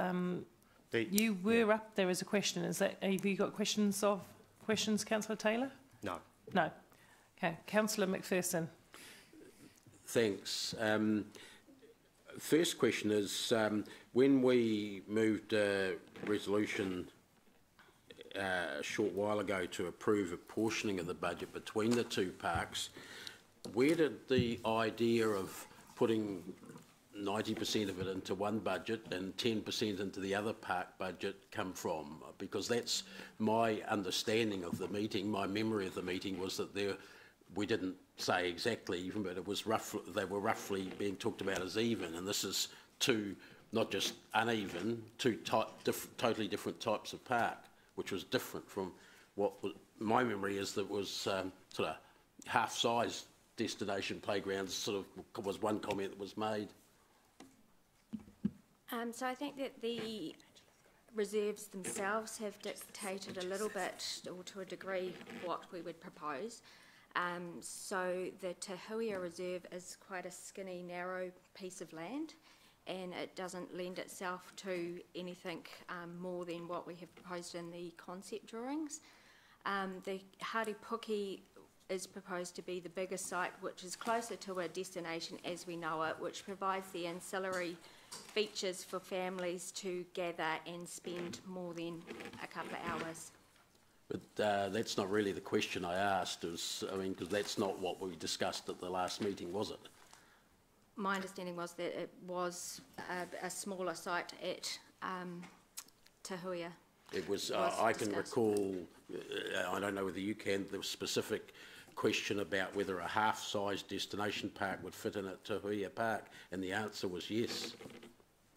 [SPEAKER 1] You were up there as a question. Have you got questions, Councillor Taylor? No. Okay, Councillor McPherson.
[SPEAKER 17] Thanks. First question is, when we moved a resolution a short while ago to approve a portioning of the budget between the two parks, where did the idea of putting 90% of it into one budget and 10% into the other park budget come from? Because that's my understanding of the meeting. My memory of the meeting was that we didn't say exactly even, but it was they were roughly being talked about as even, and this is two, not just uneven, two totally different types of park, which was different from what my memory is that was sort of half-size destination playgrounds, sort of was one comment that was made.
[SPEAKER 14] So I think that the reserves themselves have dictated a little bit, or to a degree, what we would propose. So the Tahuia Reserve is quite a skinny, narrow piece of land, and it doesn't lend itself to anything more than what we have proposed in the concept drawings. The Haripuki is proposed to be the bigger site, which is closer to a destination as we know it, which provides the ancillary features for families to gather and spend more than a couple of hours.
[SPEAKER 17] But that's not really the question I asked, because that's not what we discussed at the last meeting, was it?
[SPEAKER 14] My understanding was that it was a smaller site at Tahuia.
[SPEAKER 17] It was, I can recall, I don't know whether you can, the specific question about whether a half-size destination park would fit in at Tahuia Park, and the answer was yes.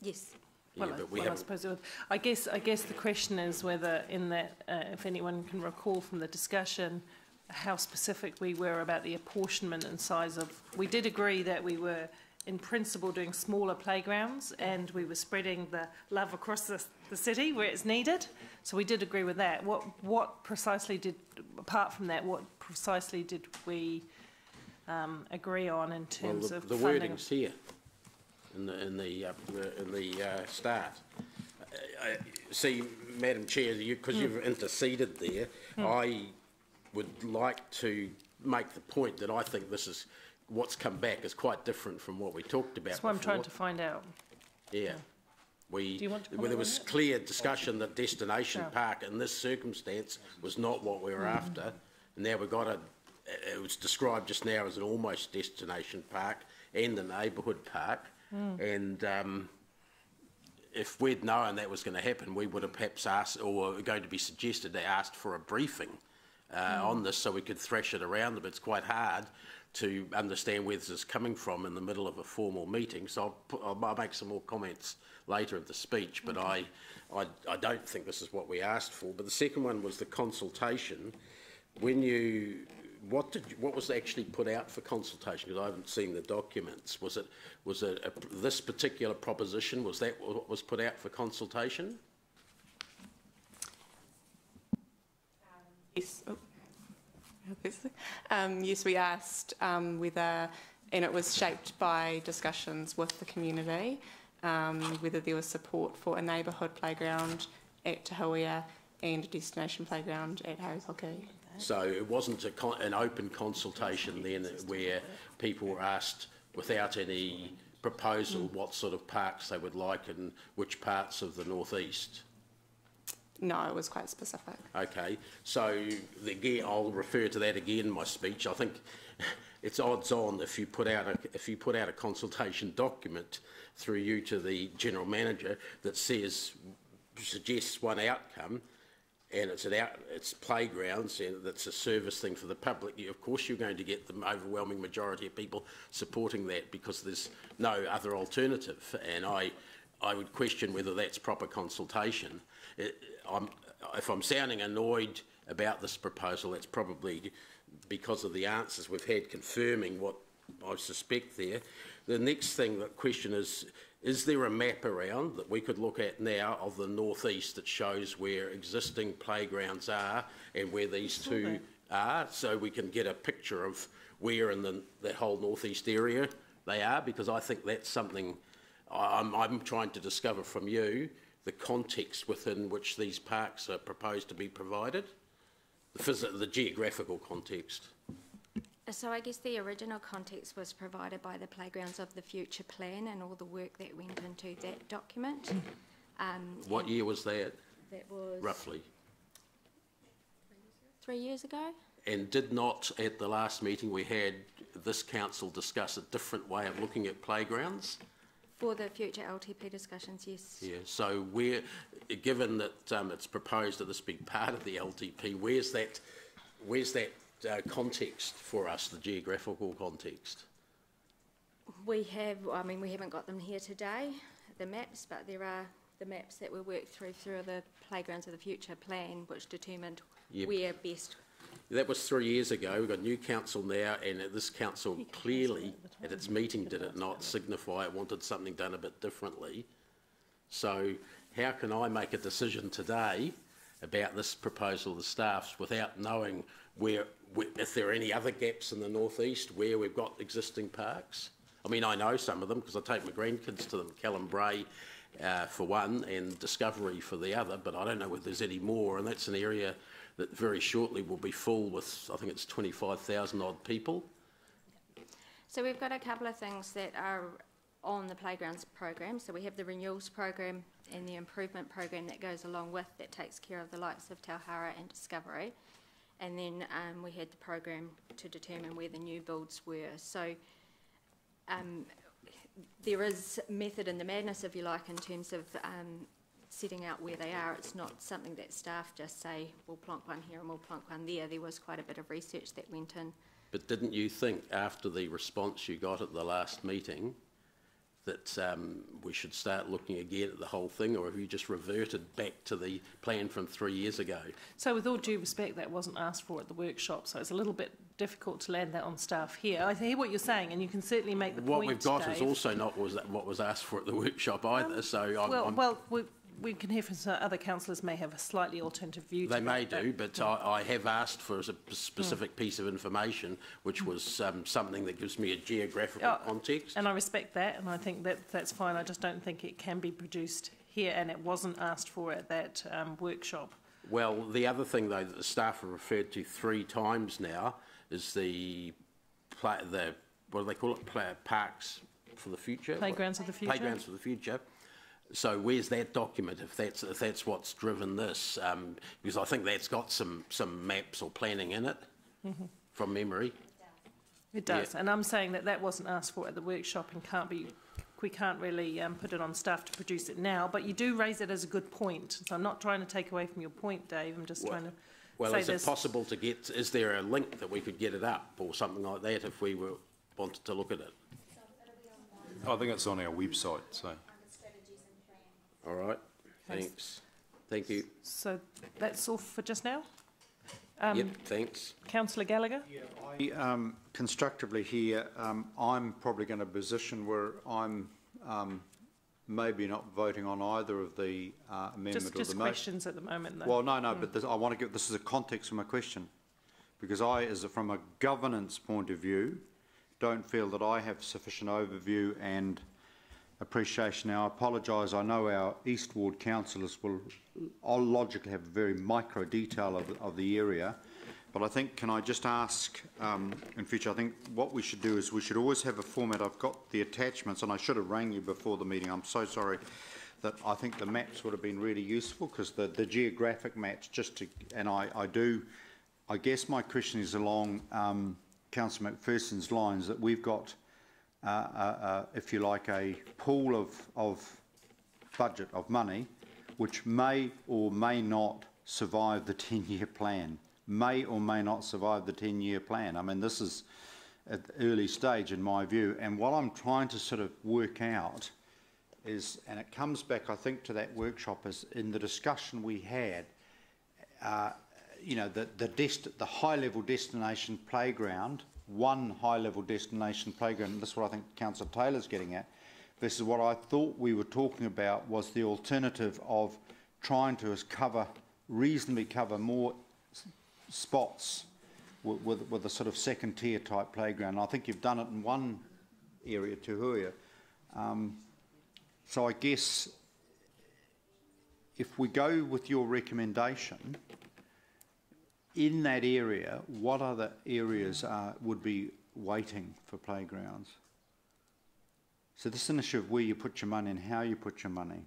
[SPEAKER 14] Yes.
[SPEAKER 17] Yeah,
[SPEAKER 1] I suppose it would. I guess the question is whether, in that, if anyone can recall from the discussion, how specific we were about the apportionment and size of. We did agree that we were in principle, doing smaller playgrounds, and we were spreading the love across the city where it's needed. So we did agree with that. What precisely did, apart from that, what precisely did we agree on in terms of
[SPEAKER 17] the
[SPEAKER 1] funding?
[SPEAKER 17] wording's here in the start. See, Madam Chair, because you've interceded there, I would like to make the point that I think this is what's come back is quite different from what we talked about.
[SPEAKER 1] That's what I'm trying to find out.
[SPEAKER 17] Yeah.
[SPEAKER 1] Do you want to comment
[SPEAKER 17] There was
[SPEAKER 1] on that?
[SPEAKER 17] clear discussion that Destination Park in this circumstance was not what we were after. And now we've got it was described just now as an almost destination park and a neighbourhood park. And if we'd known that was going to happen, we would have perhaps asked, or going to be suggested, they asked for a briefing on this so we could thrash it around them. It's quite hard to understand where this is coming from in the middle of a formal meeting. So I'll make some more comments later in the speech, but I don't think this is what we asked for. But the second one was the consultation. When you, what was actually put out for consultation? Because I haven't seen the documents. Was it this particular proposition? Was that what was put out for consultation?
[SPEAKER 18] Yes. Oh. Yes, we asked whether, and it was shaped by discussions with the community, whether there was support for a neighbourhood playground at Te Hauia and a destination playground at Hauipoki.
[SPEAKER 17] So it wasn't an open consultation then where people were asked without any proposal what sort of parks they would like and which parts of the northeast?
[SPEAKER 18] No, it was quite specific.
[SPEAKER 17] Okay, so again, I'll refer to that again in my speech. I think it's odds on if you put out a consultation document through you to the general manager that suggests one outcome, and it's playgrounds and it's a service thing for the public. Of course, you're going to get the overwhelming majority of people supporting that because there's no other alternative. And I would question whether that's proper consultation. If I'm sounding annoyed about this proposal, that's probably because of the answers we've had confirming what I suspect there. The next thing, the question is there a map around that we could look at now of the northeast that shows where existing playgrounds are and where these two are, so we can get a picture of where in the whole northeast area they are? Because I think that's something I'm trying to discover from you, the context within which these parks are proposed to be provided, the geographical context.
[SPEAKER 14] So I guess the original context was provided by the Playgrounds of the Future plan and all the work that went into that document.
[SPEAKER 17] What year was that?
[SPEAKER 14] That was
[SPEAKER 17] roughly
[SPEAKER 14] 3 years ago.
[SPEAKER 17] And did not, at the last meeting we had, this council discuss a different way of looking at playgrounds?
[SPEAKER 14] For the future LTP discussions, yes.
[SPEAKER 17] Yeah, so given that it's proposed that this be part of the LTP, where's that context for us, the geographical context?
[SPEAKER 14] We haven't got them here today, the maps, but there are the maps that were worked through the Playgrounds of the Future plan, which determined where best.
[SPEAKER 17] That was 3 years ago. We've got a new council now, and this council clearly, at its meeting, did it not signify it wanted something done a bit differently. So how can I make a decision today about this proposal of the staff's without knowing if there are any other gaps in the northeast where we've got existing parks? I mean, I know some of them because I take my grandkids to them, Callum Bray for one and Discovery for the other, but I don't know whether there's any more, and that's an area that very shortly will be full with, I think it's 25,000 odd people.
[SPEAKER 14] So we've got a couple of things that are on the Playgrounds program. So we have the renewals program and the improvement program that goes along with, that takes care of the likes of Tauhara and Discovery. And then we had the program to determine where the new builds were. So there is method in the madness, if you like, in terms of setting out where they are. It's not something that staff just say, we'll plonk one here and we'll plonk one there. There was quite a bit of research that went in.
[SPEAKER 17] But didn't you think, after the response you got at the last meeting, that we should start looking again at the whole thing, or have you just reverted back to the plan from 3 years ago?
[SPEAKER 1] So with all due respect, that wasn't asked for at the workshop, so it's a little bit difficult to land that on staff here. I hear what you're saying, and you can certainly make the point,
[SPEAKER 17] What we've got
[SPEAKER 1] Dave.
[SPEAKER 17] is also not what was asked for at the workshop either, so
[SPEAKER 1] we can hear from some other councillors may have a slightly alternative view to
[SPEAKER 17] They may
[SPEAKER 1] that,
[SPEAKER 17] do, but I have asked for a specific piece of information, which was something that gives me a geographical context.
[SPEAKER 1] And I respect that, and I think that that's fine. I just don't think it can be produced here, and it wasn't asked for at that workshop.
[SPEAKER 17] Well, the other thing, though, that the staff have referred to 3 times now is the what do they call it? Parks for the future?
[SPEAKER 1] Playgrounds of the future.
[SPEAKER 17] Playgrounds for the future. So where's that document, if that's what's driven this? Because I think that's got some maps or planning in it, from memory.
[SPEAKER 1] It does,
[SPEAKER 17] Yeah.
[SPEAKER 1] and I'm saying that wasn't asked for at the workshop and we can't really put it on staff to produce it now, but you do raise it as a good point. So I'm not trying to take away from your point, Dave, I'm just trying to
[SPEAKER 17] Well,
[SPEAKER 1] say
[SPEAKER 17] is it possible to get, is there a link that we could get it up or something like that if we wanted to look at it?
[SPEAKER 11] I think it's on our website, so.
[SPEAKER 17] All right, thanks. Thank you.
[SPEAKER 1] So that's all for just now?
[SPEAKER 17] Yep, thanks.
[SPEAKER 1] Councillor Gallagher?
[SPEAKER 11] Constructively here, I'm probably going to position where I'm maybe not voting on either of the amendment or the motion.
[SPEAKER 1] Just questions at the moment, though.
[SPEAKER 11] Well, no, but I want to give, this is a context for my question, because from a governance point of view, don't feel that I have sufficient overview and appreciation. Now, I apologise, I know our East Ward councillors will logically have a very micro detail of the area, but I think, can I just ask, in future, I think what we should do is we should always have a format. I've got the attachments, and I should have rang you before the meeting. I'm so sorry that I think the maps would have been really useful, because the geographic maps, and I guess my question is along Councillor McPherson's lines, that we've got if you like, a pool of budget, of money, which may or may not survive the 10-year plan. May or may not survive the 10-year plan. I mean, this is at the early stage in my view, and what I'm trying to sort of work out is, and it comes back, I think, to that workshop, is in the discussion we had, you know, the high-level destination playground, one high-level destination playground, and this is what I think Councillor Taylor's getting at, versus what I thought we were talking about was the alternative of trying to reasonably cover more spots with a sort of second-tier type playground. I think you've done it in one area, Te Huia. So I guess if we go with your recommendation, in that area, what other areas would be waiting for playgrounds? So this is an issue of where you put your money and how you put your money.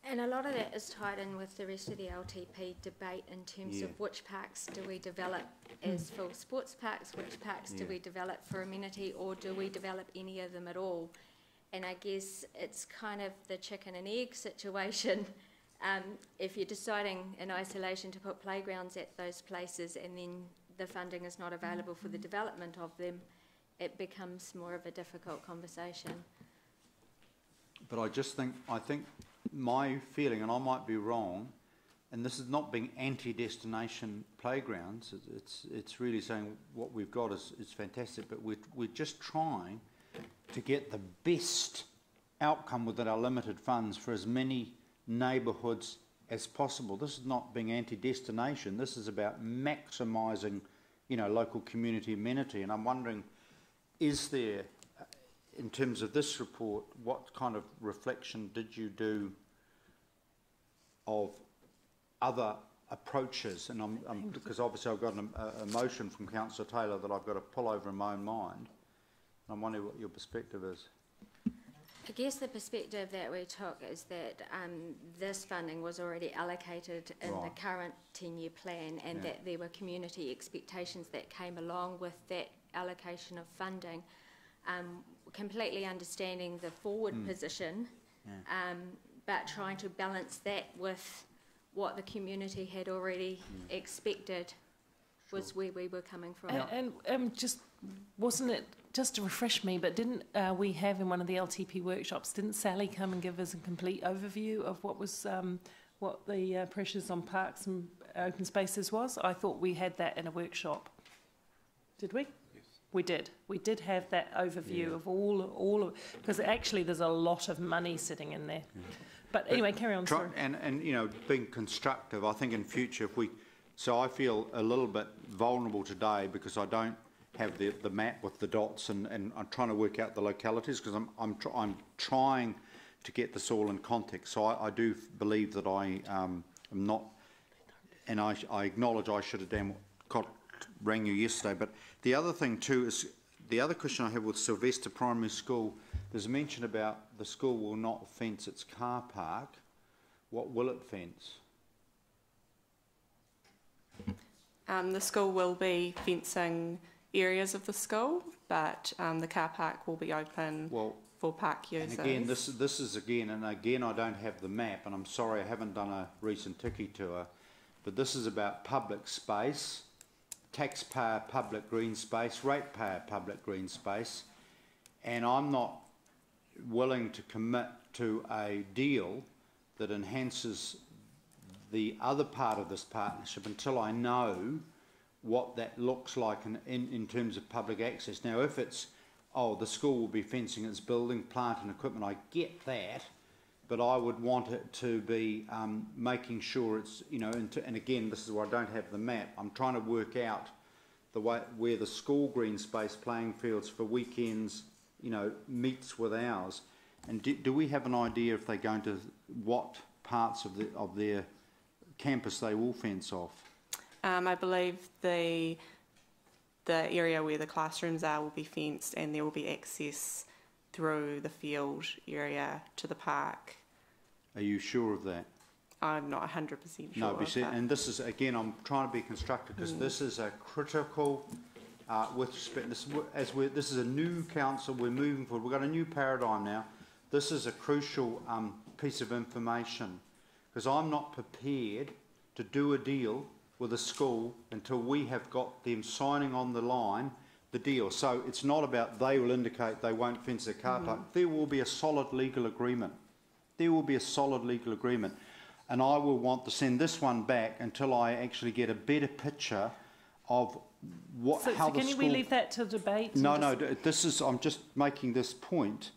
[SPEAKER 14] And a lot of that is tied in with the rest of the LTP debate in terms of which parks do we develop as full sports parks, which parks do we develop for amenity, or do we develop any of them at all? And I guess it's kind of the chicken and egg situation. If you're deciding in isolation to put playgrounds at those places and then the funding is not available for the development of them, it becomes more of a difficult conversation.
[SPEAKER 11] But I think my feeling, and I might be wrong, and this is not being anti-destination playgrounds, it's really saying what we've got is fantastic, but we're just trying to get the best outcome within our limited funds for as many neighbourhoods as possible. This is not being anti-destination, this is about maximising, you know, local community amenity, and I'm wondering, is there, in terms of this report, what kind of reflection did you do of other approaches? And because obviously I've got a motion from Councillor Taylor that I've got to pull over in my own mind. I'm wondering what your perspective is.
[SPEAKER 14] I guess the perspective that we took is that this funding was already allocated in the current 10-year plan, and that there were community expectations that came along with that allocation of funding. Completely understanding the forward position, but trying to balance that with what the community had already expected was where we were coming from.
[SPEAKER 1] And just wasn't it just to refresh me, but didn't we have in one of the LTP workshops, didn't Sally come and give us a complete overview of what was what the pressures on parks and open spaces was? I thought we had that in a workshop. Did we? Yes. We did. We did have that overview of all of, because actually there's a lot of money sitting in there. But anyway, carry on. Sorry.
[SPEAKER 11] And you know, being constructive, I think in future if we, so I feel a little bit vulnerable today because I don't have the map with the dots and I'm trying to work out the localities because I'm trying to get this all in context. So I do believe that I am not, and I acknowledge I should have rang you yesterday. But the other thing too is, the other question I have with Sylvester Primary School, there's a mention about the school will not fence its car park. What will it fence?
[SPEAKER 18] The school will be fencing areas of the school, but the car park will be open for park users.
[SPEAKER 11] And again, this is again I don't have the map, and I'm sorry I haven't done a recent Tiki tour, but this is about public space, taxpayer public green space, ratepayer public green space, and I'm not willing to commit to a deal that enhances the other part of this partnership until I know what that looks like in terms of public access. Now, if it's, the school will be fencing its building, plant and equipment, I get that, but I would want it to be making sure it's, you know, and again, this is where I don't have the map. I'm trying to work out the way where the school green space playing fields for weekends, you know, meets with ours. And do we have an idea if they're going to, what parts of their campus they will fence off?
[SPEAKER 18] I believe the area where the classrooms are will be fenced, and there will be access through the field area to the park.
[SPEAKER 11] Are you sure of that?
[SPEAKER 18] I'm not 100% sure.
[SPEAKER 11] No, and this is, again, I'm trying to be constructive because this is a critical, with respect, this is a new council, we're moving forward, we've got a new paradigm now. This is a crucial piece of information because I'm not prepared to do a deal with a school until we have got them signing on the line the deal. So it's not about they will indicate they won't fence their car park. There will be a solid legal agreement. There will be a solid legal agreement. And I will want to send this one back until I actually get a better picture of what, how the school... So
[SPEAKER 1] can we leave that to debate?
[SPEAKER 11] No, this is, I'm just making this point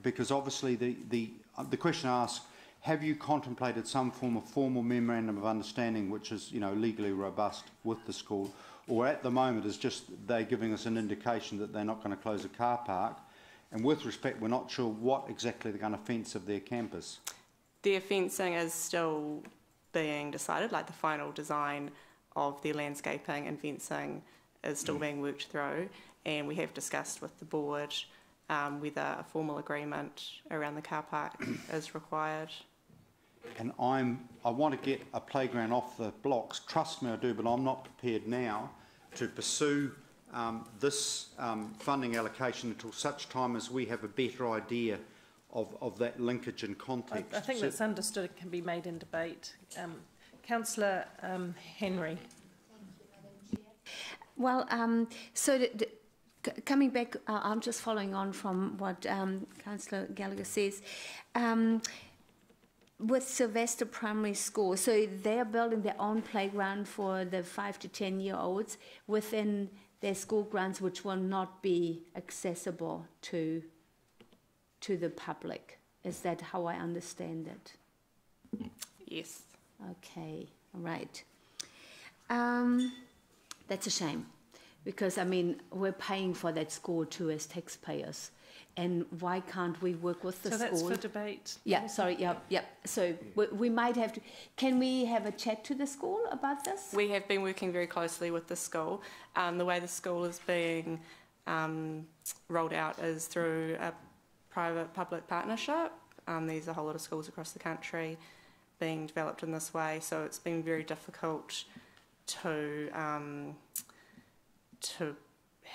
[SPEAKER 11] because obviously the question asks, have you contemplated some form of formal memorandum of understanding which is, you know, legally robust with the school, or at the moment is just they're giving us an indication that they're not going to close a car park, and with respect we're not sure what exactly they're going to fence of their campus?
[SPEAKER 18] Their fencing is still being decided, like the final design of their landscaping and fencing is still being worked through, and we have discussed with the board whether a formal agreement around the car park is required.
[SPEAKER 11] And I want to get a playground off the blocks, trust me I do, but I'm not prepared now to pursue this funding allocation until such time as we have a better idea of that linkage and context.
[SPEAKER 1] I think that's understood, it can be made in debate. Councillor Henry.
[SPEAKER 10] Well, coming back, I'm just following on from what Councillor Gallagher says. With Sylvester Primary School, so they're building their own playground for the 5 to 10-year-olds within their school grounds, which will not be accessible to the public. Is that how I understand it?
[SPEAKER 18] Yes.
[SPEAKER 10] Okay, right. That's a shame, because I mean we're paying for that school too as taxpayers. And why can't we work with the school?
[SPEAKER 1] So that's for debate.
[SPEAKER 10] Yeah, sorry, yeah. So we might have to... Can we have a chat to the school about this?
[SPEAKER 18] We have been working very closely with the school. The way the school is being rolled out is through a private-public partnership. There's a whole lot of schools across the country being developed in this way, so it's been very difficult to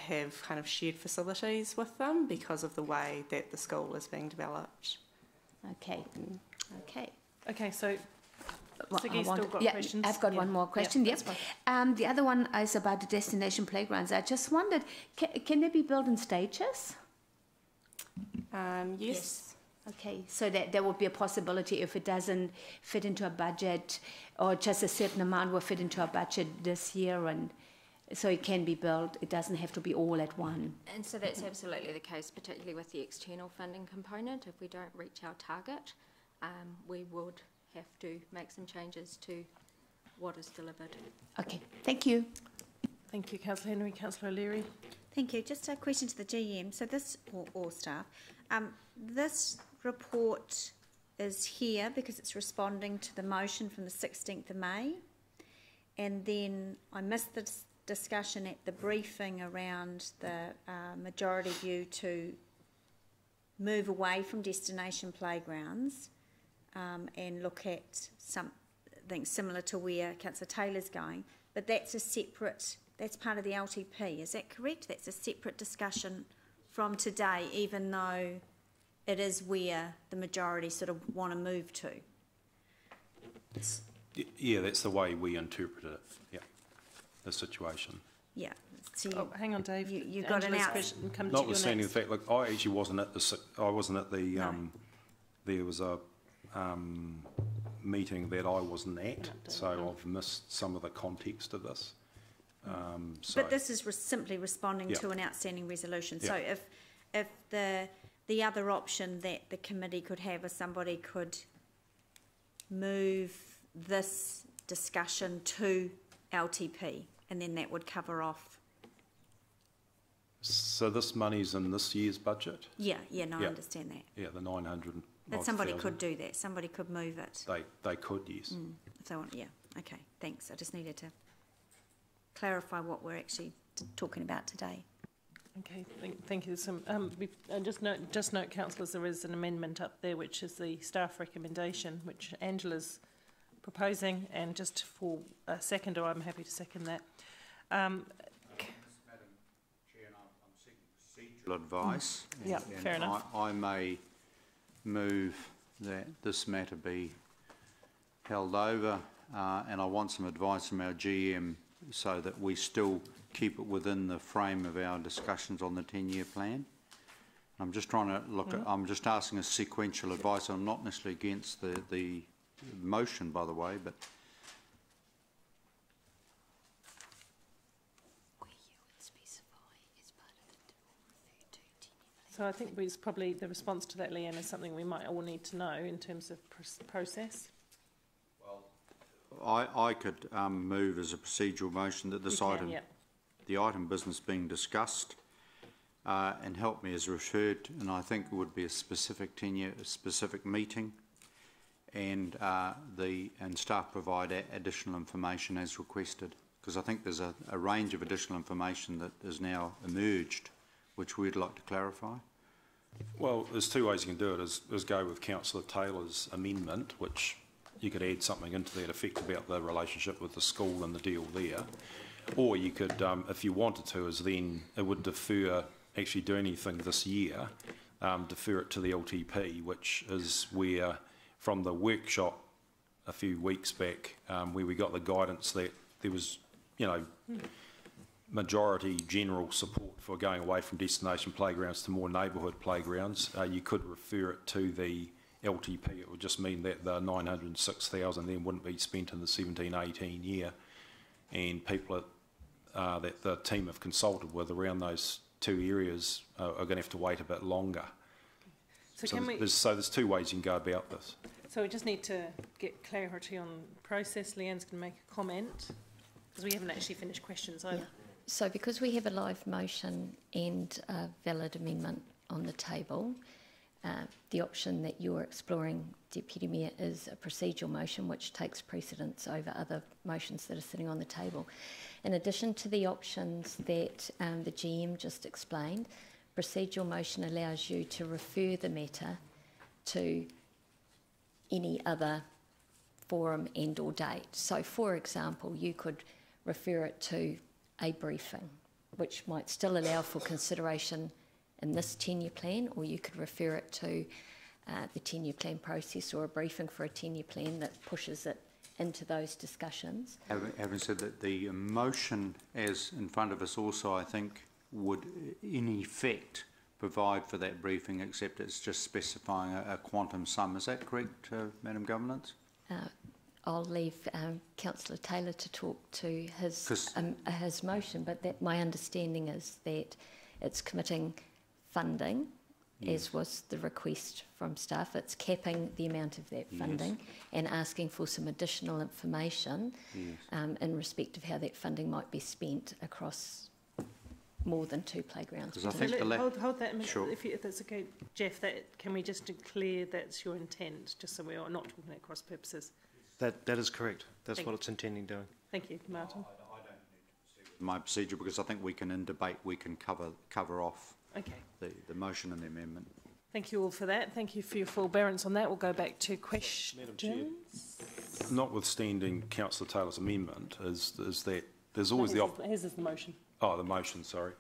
[SPEAKER 18] have kind of shared facilities with them because of the way that the school is being developed.
[SPEAKER 10] Okay.
[SPEAKER 1] Okay, so Siggy's still got questions.
[SPEAKER 10] I've got one more question. Yep. The other one is about the destination playgrounds. I just wondered, can they be built in stages?
[SPEAKER 18] Yes.
[SPEAKER 10] Okay, so that there would be a possibility if it doesn't fit into a budget, or just a certain amount will fit into a budget this year, and so it can be built. It doesn't have to be all at one.
[SPEAKER 14] And so that's absolutely the case, particularly with the external funding component. If we don't reach our target, we would have to make some changes to what is delivered.
[SPEAKER 10] Okay, thank you.
[SPEAKER 1] Thank you, Councillor Henry. Councillor O'Leary.
[SPEAKER 12] Thank you. Just a question to the GM. So this, or staff, this report is here because it's responding to the motion from the 16th of May. And then I missed the discussion at the briefing around the majority view to move away from destination playgrounds and look at something similar to where Councillor Taylor's going. But that's a separate, that's part of the LTP, is that correct? That's a separate discussion from today, even though it is where the majority sort of want to move to.
[SPEAKER 11] Yeah, that's the way we interpret it. Yeah, the situation.
[SPEAKER 12] Yeah. So
[SPEAKER 1] hang on, Dave.
[SPEAKER 12] You got an out.
[SPEAKER 11] Notwithstanding the fact, look, I actually wasn't at the. I wasn't at the. No. There was a meeting that I wasn't at, so I've missed some of the context of this.
[SPEAKER 12] But this is simply responding to an outstanding resolution. So if the other option that the committee could have is somebody could move this discussion to LTP, and then that would cover off.
[SPEAKER 11] So this money's in this year's budget?
[SPEAKER 12] Yeah, no, I understand that.
[SPEAKER 11] Yeah, the 900.
[SPEAKER 12] But somebody could do that. Somebody could move it.
[SPEAKER 11] They could, yes.
[SPEAKER 12] If they want, yeah. Okay, thanks. I just needed to clarify what we're actually talking about today.
[SPEAKER 1] Okay, thank you. Just note, councillors, there is an amendment up there which is the staff recommendation, which Angela's proposing, and just for a seconder, I'm happy to second that.
[SPEAKER 11] Madam Chair, I'm seeking procedural advice.
[SPEAKER 1] Yeah, fair enough.
[SPEAKER 11] I may move that this matter be held over, and I want some advice from our GM so that we still keep it within the frame of our discussions on the 10-year plan. I'm just trying to look at, I'm just asking a sequential advice. I'm not necessarily against the motion, by the way, but
[SPEAKER 1] so I think it's probably the response to that, Leanne, is something we might all need to know in terms of process.
[SPEAKER 11] I could move as a procedural motion that this item, the item business being discussed, and help me as referred, and I think it would be a specific 10-year, specific meeting, and staff provide additional information as requested, because I think there's a range of additional information that has now emerged, which we'd like to clarify.
[SPEAKER 8] Well, there's two ways you can do it, is go with Councillor Taylor's amendment, which you could add something into that effect about the relationship with the school and the deal there. Or you could, if you wanted to, is then it would defer actually do anything this year, defer it to the LTP, which is where, from the workshop a few weeks back, where we got the guidance that there was, majority general support for going away from destination playgrounds to more neighbourhood playgrounds, you could refer it to the LTP. It would just mean that the 906,000 then wouldn't be spent in the 17-18 year, and people that the team have consulted with around those two areas are going to have to wait a bit longer. So there's two ways you can go about this.
[SPEAKER 1] So we just need to get clarity on process. Leanne's going to make a comment, because we haven't actually finished questions either.
[SPEAKER 15] Yeah. So because we have a live motion and a valid amendment on the table, the option that you're exploring, Deputy Mayor, is a procedural motion which takes precedence over other motions that are sitting on the table. In addition to the options that the GM just explained, procedural motion allows you to refer the matter to any other forum and or date. So, for example, you could refer it to a briefing, which might still allow for consideration in this 10-year plan, or you could refer it to the 10-year plan process, or a briefing for a 10-year plan that pushes it into those discussions.
[SPEAKER 11] Having said that, the motion as in front of us also, I think, would in effect provide for that briefing, except it's just specifying a quantum sum. Is that correct, Madam Governance?
[SPEAKER 15] I'll leave Councillor Taylor to talk to his motion, but that my understanding is that it's committing funding, as was the request from staff. It's capping the amount of that funding and asking for some additional information in respect of how that funding might be spent across more than 2 playgrounds.
[SPEAKER 1] I think hold that a minute, sure. If that's okay, Jeff. Can we just declare that's your intent, just so we are not talking at cross purposes?
[SPEAKER 16] That is correct. That's what it's intending doing.
[SPEAKER 1] Thank you, Martin.
[SPEAKER 11] I don't need to proceed with my procedure because I think we can, in debate, we can cover off the motion and the amendment.
[SPEAKER 1] Thank you all for that. Thank you for your forbearance on that. We'll go back to questions.
[SPEAKER 7] Notwithstanding Councillor Taylor's amendment, is that there's always the
[SPEAKER 1] His is the motion.
[SPEAKER 7] Oh, the motion, sorry.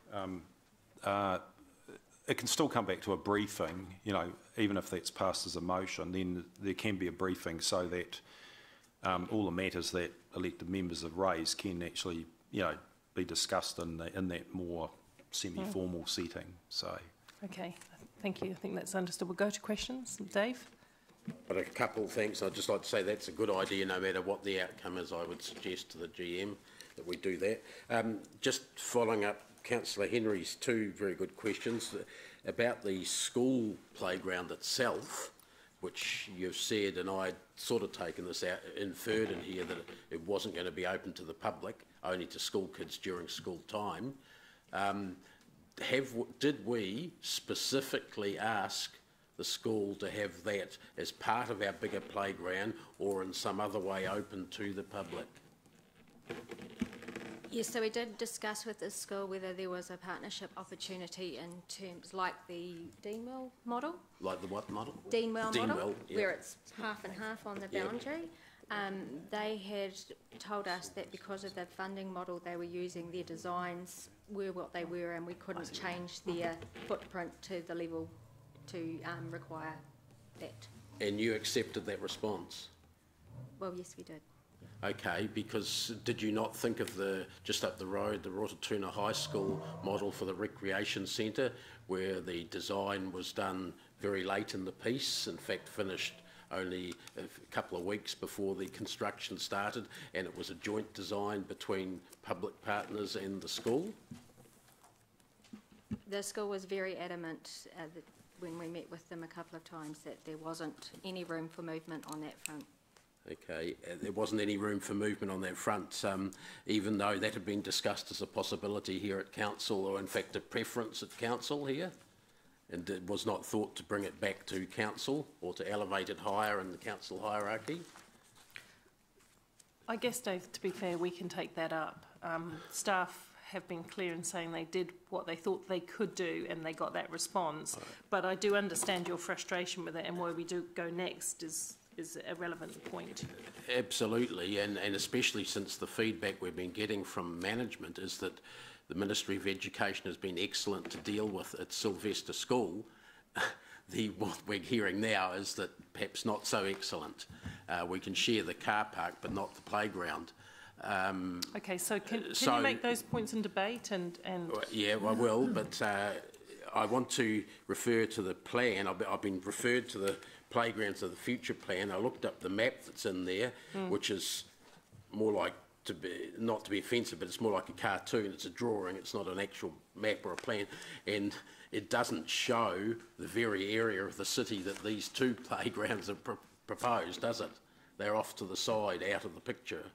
[SPEAKER 7] It can still come back to a briefing, you know, even if that's passed as a motion, then there can be a briefing so that all the matters that elected members have raised can actually, you know, be discussed in that more semi-formal setting. So.
[SPEAKER 1] Okay, thank you. I think that's understood. We'll go to questions. Dave?
[SPEAKER 17] But a couple of things. I'd just like to say that's a good idea, no matter what the outcome is. I would suggest to the GM that we do that. Just following up Councillor Henry's 2 very good questions about the school playground itself, which you've said, and I'd sort of taken this out, inferred in here that it wasn't going to be open to the public, only to school kids during school time. Did we specifically ask the school to have that as part of our bigger playground or in some other way open to the public?
[SPEAKER 14] Yes, so we did discuss with the school whether there was a partnership opportunity in terms like the Deanwell model.
[SPEAKER 17] Like the what model?
[SPEAKER 14] Deanwell model,
[SPEAKER 17] yeah.
[SPEAKER 14] where it's half and half on the boundary. They had told us that because of the funding model they were using, their designs were what they were and we couldn't change their footprint to the level to require that. And
[SPEAKER 17] you accepted that response?
[SPEAKER 14] Well, yes, we did.
[SPEAKER 17] Okay, because did you not think of just up the road, the Rotatuna High School model for the recreation centre, where the design was done very late in the piece, in fact finished only a couple of weeks before the construction started, and it was a joint design between public partners and the school?
[SPEAKER 14] The school was very adamant that when we met with them a couple of times that there wasn't any room for movement on that front.
[SPEAKER 17] Okay, there wasn't any room for movement on that front, even though that had been discussed as a possibility here at Council, or in fact a preference at Council here, and it was not thought to bring it back to Council or to elevate it higher in the Council hierarchy?
[SPEAKER 1] I guess, Dave, to be fair, we can take that up. Staff have been clear in saying they did what they thought they could do and they got that response. Right. But I do understand your frustration with it, and where we do go next is a relevant point.
[SPEAKER 17] Absolutely, and especially since the feedback we've been getting from management is that the Ministry of Education has been excellent to deal with at Sylvester School. What we're hearing now is that perhaps not so excellent. We can share the car park but not the playground.
[SPEAKER 1] Okay, so can you make those points in debate and...
[SPEAKER 17] Yeah, I will, but I want to refer to the plan. I've been referred to the Playgrounds of the Future plan. I looked up the map that's in there, which is more like, not to be offensive, but it's more like a cartoon. It's a drawing. It's not an actual map or a plan. And it doesn't show the very area of the city that these 2 playgrounds are proposed, does it? They're off to the side, out of the picture.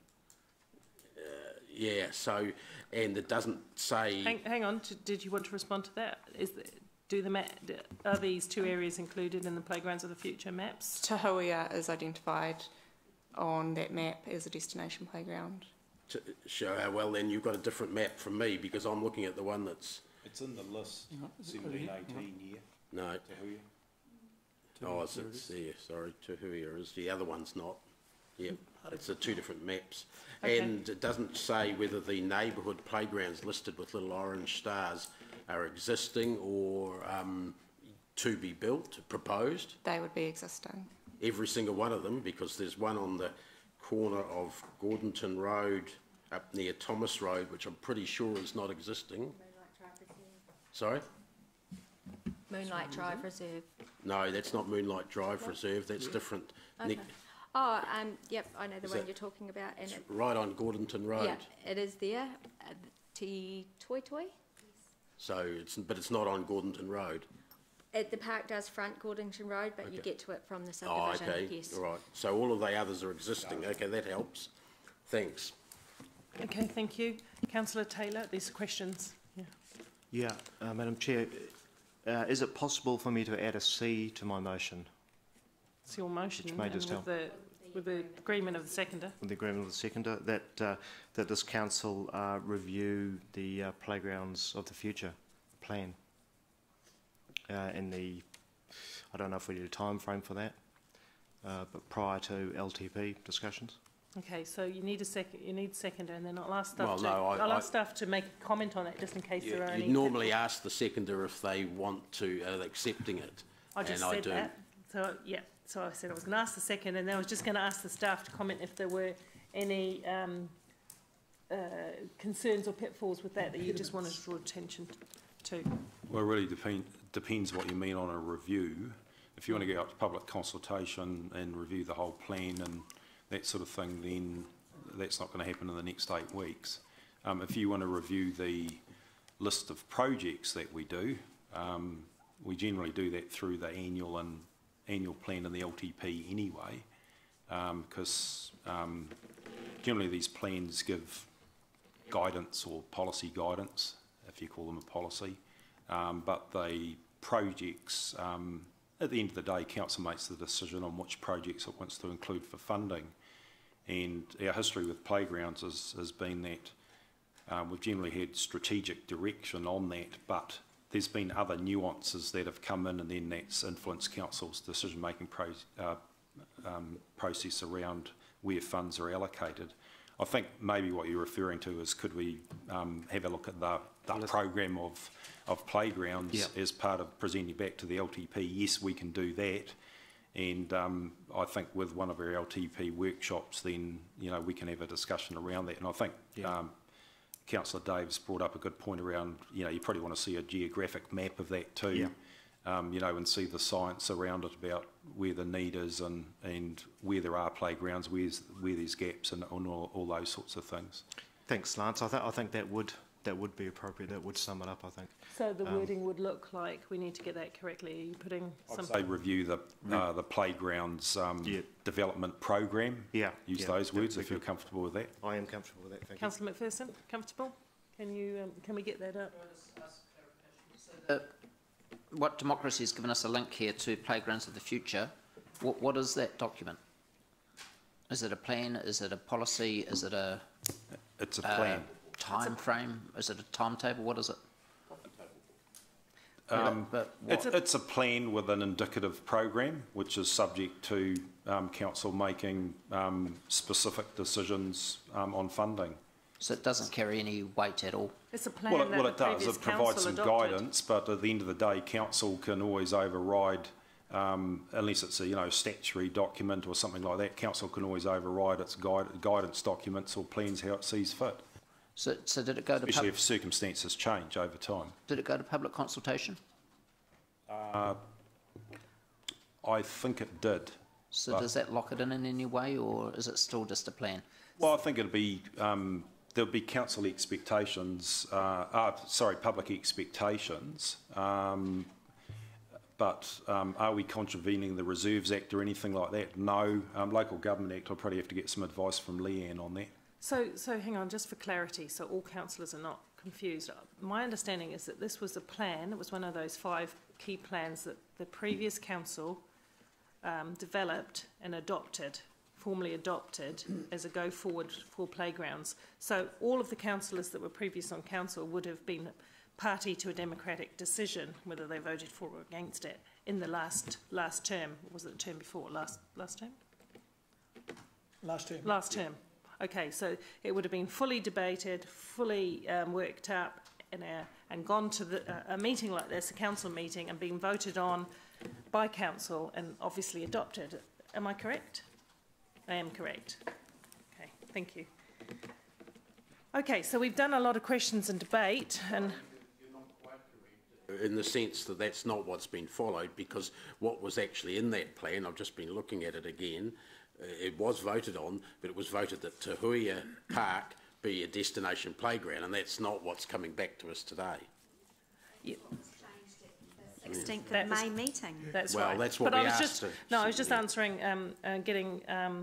[SPEAKER 17] Yeah, so, and it doesn't say...
[SPEAKER 1] Hang on, did you want to respond to that? Are these 2 areas included in the Playgrounds of the Future maps?
[SPEAKER 18] Tahuia is identified on that map as a destination playground.
[SPEAKER 17] Sure, well then you've got a different map from me, because I'm looking at the one that's...
[SPEAKER 7] It's in the list, 17, 18 year.
[SPEAKER 17] No.
[SPEAKER 7] Tahuia.
[SPEAKER 17] Oh, it's there, sorry, Tahuia is, the other one's not. Yeah, it's the 2 different maps. Okay. And it doesn't say whether the neighbourhood playgrounds listed with little orange stars are existing or to be built, proposed.
[SPEAKER 18] They would be existing.
[SPEAKER 17] Every single one of them, because there's one on the corner of Gordonton Road up near Thomas Road, which I'm pretty sure is not existing. Sorry?
[SPEAKER 14] Moonlight Drive Reserve.
[SPEAKER 17] No, that's not Moonlight Drive Reserve, that's different.
[SPEAKER 14] Okay. Oh, yep, I know the one you're talking about. And
[SPEAKER 17] It's right on Gordonton Road.
[SPEAKER 14] Yeah, it is there. Toi Toi.
[SPEAKER 17] So, but it's not on Gordonton Road.
[SPEAKER 14] The park does front Gordonton Road, but you get to it from the
[SPEAKER 17] Oh,
[SPEAKER 14] subdivision.
[SPEAKER 17] okay,
[SPEAKER 14] Yes.
[SPEAKER 17] all right. So all of the others are existing. Okay, that helps. Thanks.
[SPEAKER 1] Okay, thank you. Councillor Taylor, these questions.
[SPEAKER 16] Yeah, Madam Chair, is it possible for me to add a C to my motion?
[SPEAKER 1] It's your motion,
[SPEAKER 16] Which may
[SPEAKER 1] and
[SPEAKER 16] just help.
[SPEAKER 1] with the agreement of the seconder.
[SPEAKER 16] With the agreement of the seconder, that this council review the playgrounds of the future plan. In the, I don't know if we need a time frame for that, but prior to LTP discussions.
[SPEAKER 1] Okay, so you need a second. You need seconder, and then I'll ask
[SPEAKER 17] Well,
[SPEAKER 1] staff.
[SPEAKER 17] no,
[SPEAKER 1] I'll ask staff to make a comment on it, just in case there are any.
[SPEAKER 17] You'd normally ask the seconder if they want to, accepting it.
[SPEAKER 1] I just
[SPEAKER 17] and
[SPEAKER 1] said
[SPEAKER 17] I do.
[SPEAKER 1] that. So yeah, so I said I was going to ask the second, and then I was just going to ask the staff to comment if there were any concerns or pitfalls with that you just wanted to draw attention to.
[SPEAKER 7] Well, it really depends what you mean on a review. If you want to go out to public consultation and review the whole plan and that sort of thing, then that's not going to happen in the next 8 weeks. If you want to review the list of projects that we do, we generally do that through the annual plan and the LTP anyway, because generally these plans give guidance or policy guidance, if you call them a policy, but the projects, at the end of the day, council makes the decision on which projects it wants to include for funding. And our history with playgrounds has been that we've generally had strategic direction on that, but there's been other nuances that have come in, and then that's influenced council's decision-making process around where funds are allocated. I think maybe what you're referring to is, could we have a look at the program of playgrounds as part of presenting back to the LTP? Yes, we can do that. And I think with one of our LTP workshops, then, we can have a discussion around that. And I think Councillor Dave's brought up a good point around, you probably want to see a geographic map of that too, and see the science around it about where the need is and where there are playgrounds, where there's gaps and all those sorts of things.
[SPEAKER 16] Thanks, Lance. I think that would be appropriate. That would sum it up, I think.
[SPEAKER 1] So the wording would look like, we need to get that correctly. Are you putting something?
[SPEAKER 7] I'd say review the playgrounds development program. Use those words if you're comfortable with that.
[SPEAKER 16] I am comfortable with that. Thank you.
[SPEAKER 1] Councillor McPherson, comfortable? Can we get that up?
[SPEAKER 3] What Democracy has given us a link here to Playgrounds of the Future. What is that document? Is it a plan? Is it a policy? Is it a?
[SPEAKER 7] It's a plan.
[SPEAKER 3] Time frame? Is it a timetable? What is it?
[SPEAKER 7] It's a plan with an indicative program, which is subject to council making specific decisions on funding.
[SPEAKER 3] So it doesn't carry any weight at all?
[SPEAKER 1] It's a plan
[SPEAKER 7] well, it does. It provides some guidance, but at the end of the day, council can always override, unless it's a statutory document or something like that. Council can always override its guidance documents or plans how it sees fit.
[SPEAKER 3] So did it go to
[SPEAKER 7] especially if circumstances change over time?
[SPEAKER 3] Did it go to public consultation?
[SPEAKER 7] I think it did.
[SPEAKER 3] So does that lock it in any way, or is it still just a plan?
[SPEAKER 7] Well, I think it'll be there'll be council expectations, public expectations, but are we contravening the Reserves Act or anything like that? No. Local Government Act, I'll probably have to get some advice from Leanne on that.
[SPEAKER 1] So hang on, just for clarity, so all councillors are not confused. My understanding is that this was a plan, it was one of those 5 key plans that the previous council developed and formally adopted as a go forward for playgrounds. So all of the councillors that were previous on council would have been party to a democratic decision, whether they voted for or against it, in the last term. Was it the term before? Last term?
[SPEAKER 5] Last term.
[SPEAKER 1] Last term. Okay, so it would have been fully debated, fully worked up, and gone to a meeting like this, a council meeting, and being voted on by council and obviously adopted. Am I correct? I am correct. Thank you. Okay, so we've done a lot of questions and debate, and
[SPEAKER 17] in the sense that that's not what's been followed, because what was actually in that plan, I've just been looking at it again, it was voted on, but it was voted that Te Huia Park be a destination playground, and that's not what's coming back to us today.
[SPEAKER 1] Yeah.
[SPEAKER 12] 16th of May meeting.
[SPEAKER 1] That's
[SPEAKER 17] well,
[SPEAKER 1] right.
[SPEAKER 17] That's what
[SPEAKER 1] but
[SPEAKER 17] we asked.
[SPEAKER 1] I was just answering, getting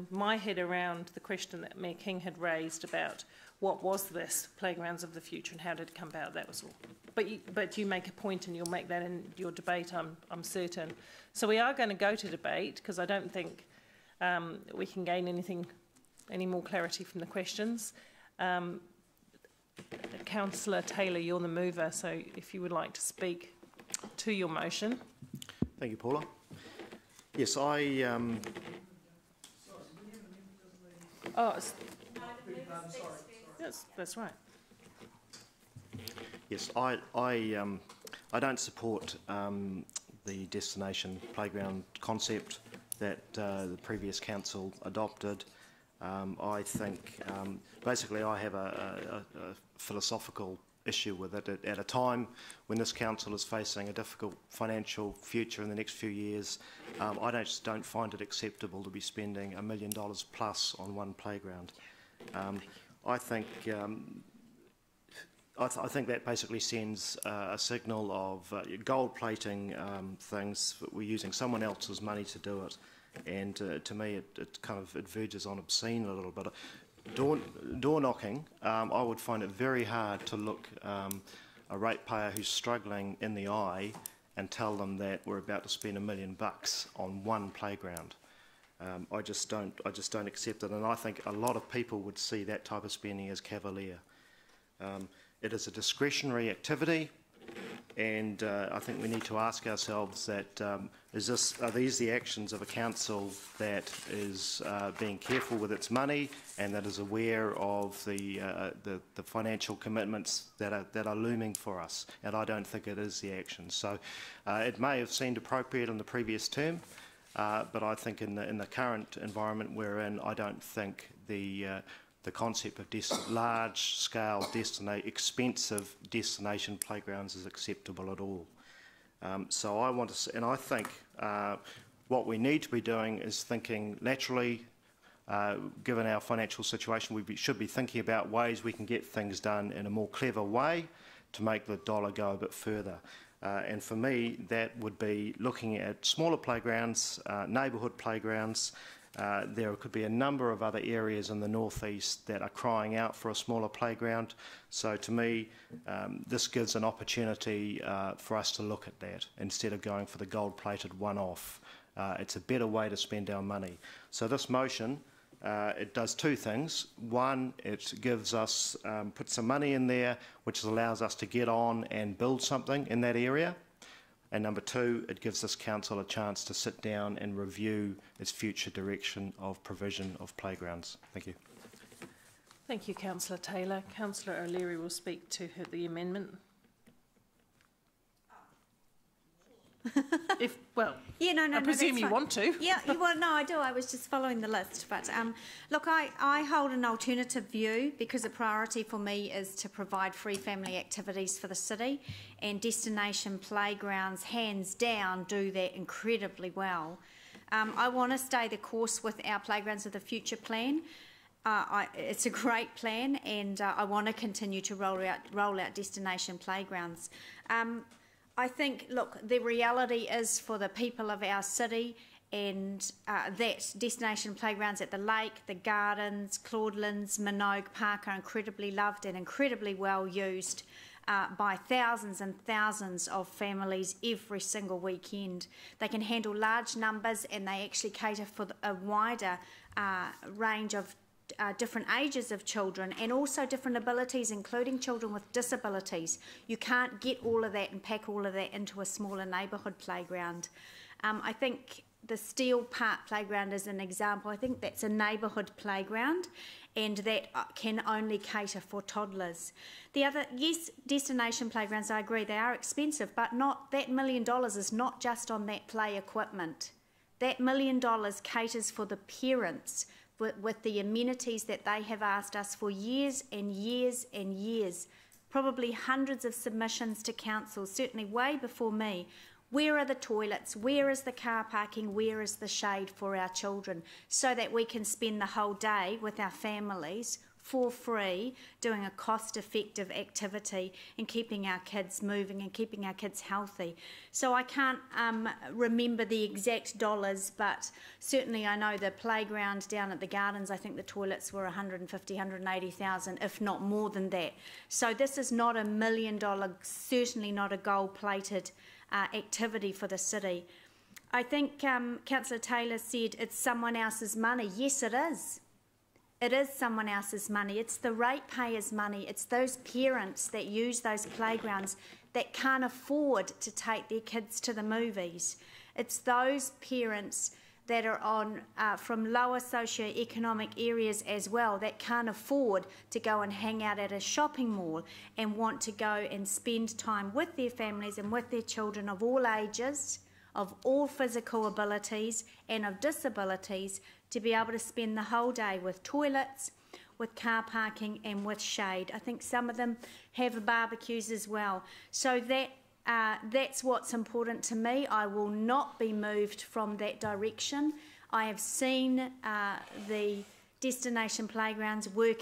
[SPEAKER 1] my head around the question that Mayor King had raised about what was this Playgrounds of the Future and how did it come about. That was all. But you make a point, and you'll make that in your debate, I'm certain. So we are going to go to debate, because I don't think we can gain any more clarity from the questions. Councillor Taylor, you're the mover, so if you would like to speak to your motion.
[SPEAKER 16] Thank you, Paula. Yes,
[SPEAKER 1] Yes, that's right.
[SPEAKER 16] Yes, I don't support the destination playground concept that the previous council adopted. I think basically I have a philosophical issue with it at a time when this council is facing a difficult financial future in the next few years. I just don't find it acceptable to be spending $1 million plus on one playground. I think that basically sends a signal of gold plating things. We're using someone else's money to do it, and to me it kind of verges on obscene a little bit. Door knocking, I would find it very hard to look a ratepayer who's struggling in the eye and tell them that we're about to spend $1 million on one playground. I just don't accept it, and I think a lot of people would see that type of spending as cavalier. It is a discretionary activity, and I think we need to ask ourselves that are these the actions of a council that is being careful with its money and that is aware of the financial commitments that are looming for us? And I don't think it is the action. So it may have seemed appropriate in the previous term, but I think in the current environment we're in, I don't think the concept of large-scale, expensive destination playgrounds is acceptable at all. So I want to, and I think what we need to be doing is thinking laterally. Given our financial situation, we should be thinking about ways we can get things done in a more clever way to make the dollar go a bit further. And for me, that would be looking at smaller playgrounds, neighbourhood playgrounds. There could be a number of other areas in the northeast that are crying out for a smaller playground. So to me, this gives an opportunity for us to look at that instead of going for the gold-plated one-off. It's a better way to spend our money. So this motion, it does two things. One, it gives us, puts some money in there, which allows us to get on and build something in that area. And number two, it gives this council a chance to sit down and review its future direction of provision of playgrounds. Thank you.
[SPEAKER 1] Thank you, Councillor Taylor. Councillor O'Leary will speak to the amendment. I presume you want to.
[SPEAKER 12] Yeah, well, no, I do. I was just following the list. But look, I hold an alternative view because a priority for me is to provide free family activities for the city, and destination playgrounds, hands down, do that incredibly well. I want to stay the course with our Playgrounds of the Future plan. It's a great plan, and I want to continue to roll out destination playgrounds. I think, look, the reality is for the people of our city, and that destination playgrounds at the lake, the gardens, Claudelands, Minogue Park are incredibly loved and incredibly well used by thousands and thousands of families every single weekend. They can handle large numbers, and they actually cater for a wider range of different ages of children and also different abilities, including children with disabilities. You can't get all of that and pack all of that into a smaller neighbourhood playground. I think the Steel Park playground is an example. I think that's a neighbourhood playground, and that can only cater for toddlers. The other, yes, destination playgrounds, I agree, they are expensive, but not that $1 million is not just on that play equipment. That $1 million caters for the parents with the amenities that they have asked us for years and years and years, probably hundreds of submissions to council, certainly way before me. Where are the toilets? Where is the car parking? Where is the shade for our children? So that we can spend the whole day with our families for free, doing a cost-effective activity and keeping our kids moving and keeping our kids healthy. So I can't remember the exact dollars, but certainly I know the playground down at the Gardens, I think the toilets were 150, 180,000, if not more than that. So this is not $1 million, certainly not a gold-plated activity for the city. I think Councillor Taylor said it's someone else's money. Yes, it is. It is someone else's money. It's the ratepayers' money. It's those parents that use those playgrounds that can't afford to take their kids to the movies. It's those parents that are on from lower socio-economic areas as well that can't afford to go and hang out at a shopping mall and want to go and spend time with their families and with their children of all ages, of all physical abilities and of disabilities, to be able to spend the whole day with toilets, with car parking and with shade. I think some of them have barbecues as well. So that's what's important to me. I will not be moved from that direction. I have seen the destination playgrounds work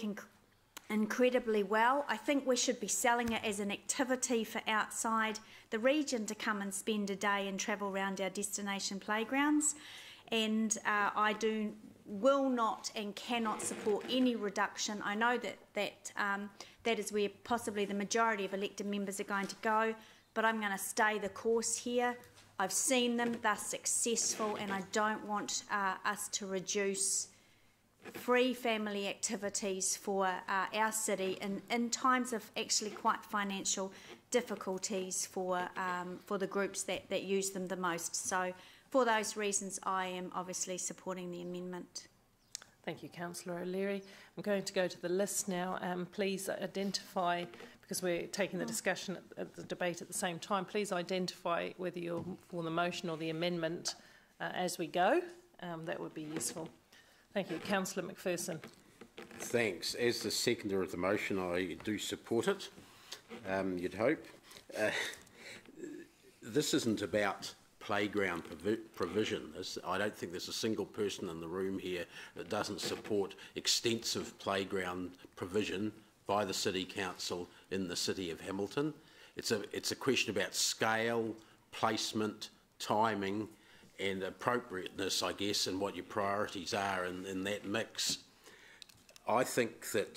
[SPEAKER 12] incredibly well. I think we should be selling it as an activity for outside the region to come and spend a day and travel around our destination playgrounds. And I will not and cannot support any reduction. I know that is where possibly the majority of elected members are going to go, but I'm going to stay the course here. I've seen them, they're successful, and I don't want us to reduce free family activities for our city in times of actually quite financial difficulties for the groups that use them the most. So for those reasons, I am obviously supporting the amendment.
[SPEAKER 1] Thank you, Councillor O'Leary. I'm going to go to the list now. Please identify, because we're taking the discussion at the debate at the same time, please identify whether you're for the motion or the amendment as we go. That would be useful. Thank you. Councillor McPherson.
[SPEAKER 17] Thanks. As the seconder of the motion, I do support it, you'd hope. This isn't about playground provision. I don't think there's a single person in the room here that doesn't support extensive playground provision by the City Council in the City of Hamilton. It's a question about scale, placement, timing and appropriateness, I guess, and what your priorities are in that mix. I think that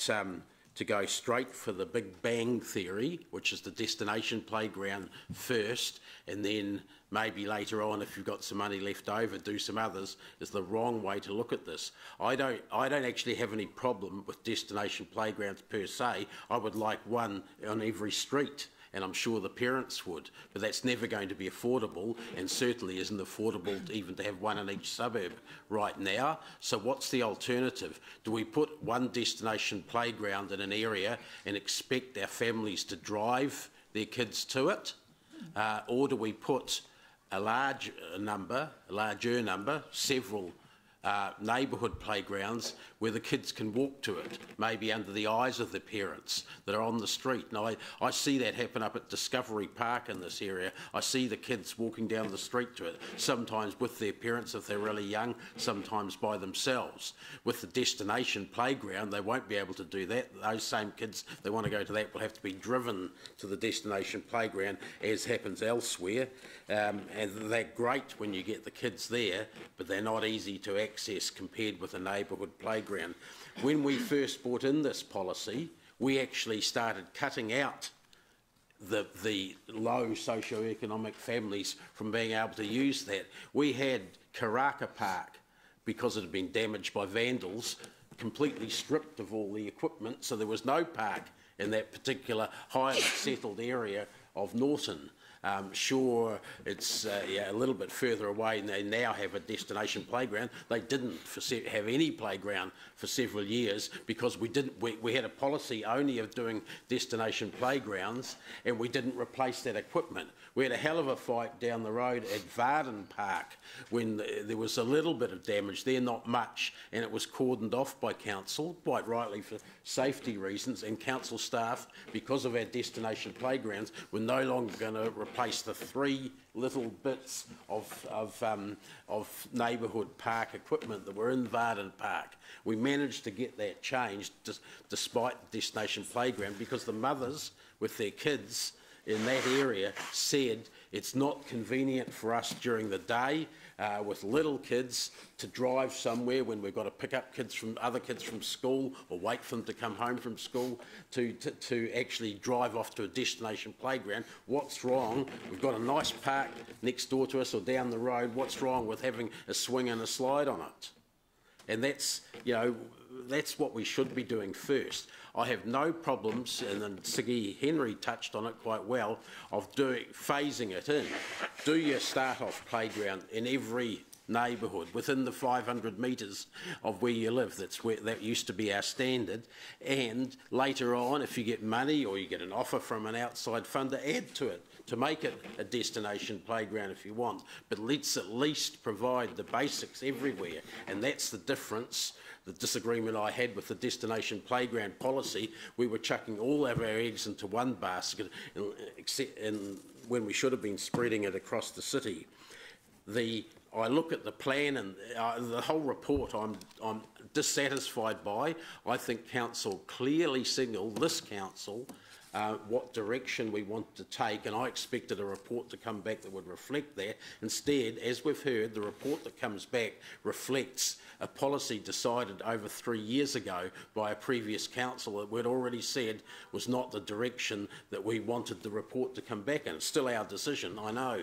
[SPEAKER 17] to go straight for the Big Bang theory, which is the destination playground first, and then maybe later on, if you've got some money left over, do some others, is the wrong way to look at this. I don't actually have any problem with destination playgrounds per se. I would like one on every street, and I'm sure the parents would, but that's never going to be affordable, and certainly isn't affordable even to have one in each suburb right now. So what's the alternative? Do we put one destination playground in an area and expect our families to drive their kids to it? Or do we put a larger number, several neighbourhood playgrounds where the kids can walk to it, maybe under the eyes of the parents that are on the street. And I see that happen up at Discovery Park in this area. I see the kids walking down the street to it, sometimes with their parents if they're really young, sometimes by themselves. With the destination playground, they won't be able to do that. Those same kids that want to go to that will have to be driven to the destination playground, as happens elsewhere. And they're great when you get the kids there, but they're not easy to access compared with a neighbourhood playground. When we first brought in this policy, we actually started cutting out the low socio-economic families from being able to use that. We had Karaka Park, because it had been damaged by vandals, completely stripped of all the equipment, so there was no park in that particular highly settled area of Norton. Sure, it's a little bit further away, and they now have a destination playground. They didn't have any playground for several years because we had a policy only of doing destination playgrounds, and we didn't replace that equipment. We had a hell of a fight down the road at Varden Park when there was a little bit of damage there, not much, and it was cordoned off by council, quite rightly for safety reasons, and council staff, because of our destination playgrounds, were no longer going to replace the 3 little bits of neighbourhood park equipment that were in Varden Park. We managed to get that changed despite the destination playground, because the mothers with their kids in that area said it's not convenient for us during the day with little kids to drive somewhere when we've got to pick up other kids from school or wait for them to come home from school to actually drive off to a destination playground. What's wrong? We've got a nice park next door to us or down the road. What's wrong with having a swing and a slide on it? And that's, that's what we should be doing first. I have no problems, and then Siggy Henry touched on it quite well, of phasing it in. Do your start-off playground in every neighbourhood within the 500 metres of where you live. That used to be our standard. And later on, if you get money or you get an offer from an outside funder, add to it to make it a destination playground if you want. But let's at least provide the basics everywhere, and that's the difference. The disagreement I had with the destination playground policy, we were chucking all of our eggs into one basket, and when we should have been spreading it across the city. I look at the plan and the whole report I'm dissatisfied by. I think council clearly signalled, this council, what direction we want to take, and I expected a report to come back that would reflect that. Instead, as we've heard, the report that comes back reflects a policy decided over 3 years ago by a previous council that we'd already said was not the direction that we wanted the report to come back in. It's still our decision, I know.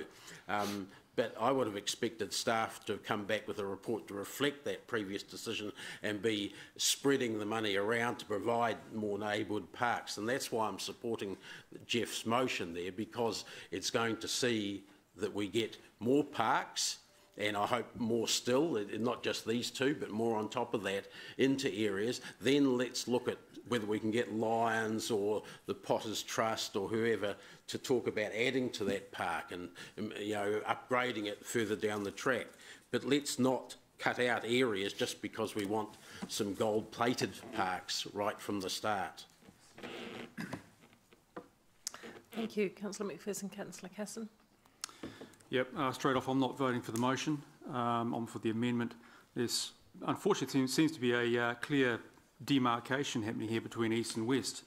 [SPEAKER 17] But I would have expected staff to have come back with a report to reflect that previous decision and be spreading the money around to provide more neighbourhood parks. And that's why I'm supporting Jeff's motion there, because it's going to see that we get more parks, and I hope more still, not just these 2, but more on top of that, into areas. Then let's look at whether we can get Lions or the Potters Trust or whoever to talk about adding to that park and upgrading it further down the track. But let's not cut out areas just because we want some gold-plated parks right from the start.
[SPEAKER 1] Thank you, Councillor McPherson. Councillor Casson.
[SPEAKER 6] Yep, straight off, I'm not voting for the motion. I'm for the amendment. There's, unfortunately, seems to be a clear demarcation happening here between east and west,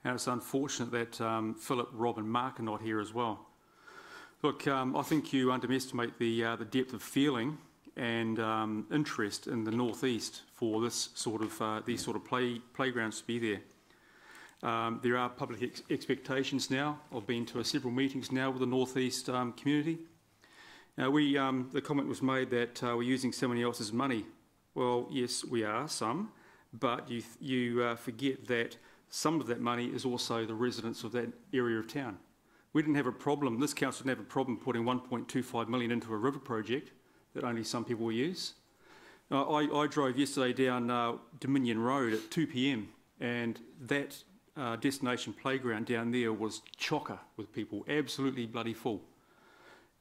[SPEAKER 6] and it's unfortunate that Philip, Rob and Mark are not here as well. Look, I think you underestimate the depth of feeling and interest in the northeast for this sort of these sort of playgrounds to be there. There are public expectations now. I've been to several meetings now with the northeast community. The comment was made that we're using somebody else's money. Well, yes, we are, some, but you forget that some of that money is also the residents of that area of town. We didn't have a problem, this council didn't have a problem putting 1.25 million into a river project that only some people will use. I drove yesterday down Dominion Road at 2 p.m. and that destination playground down there was chocker with people, absolutely bloody full.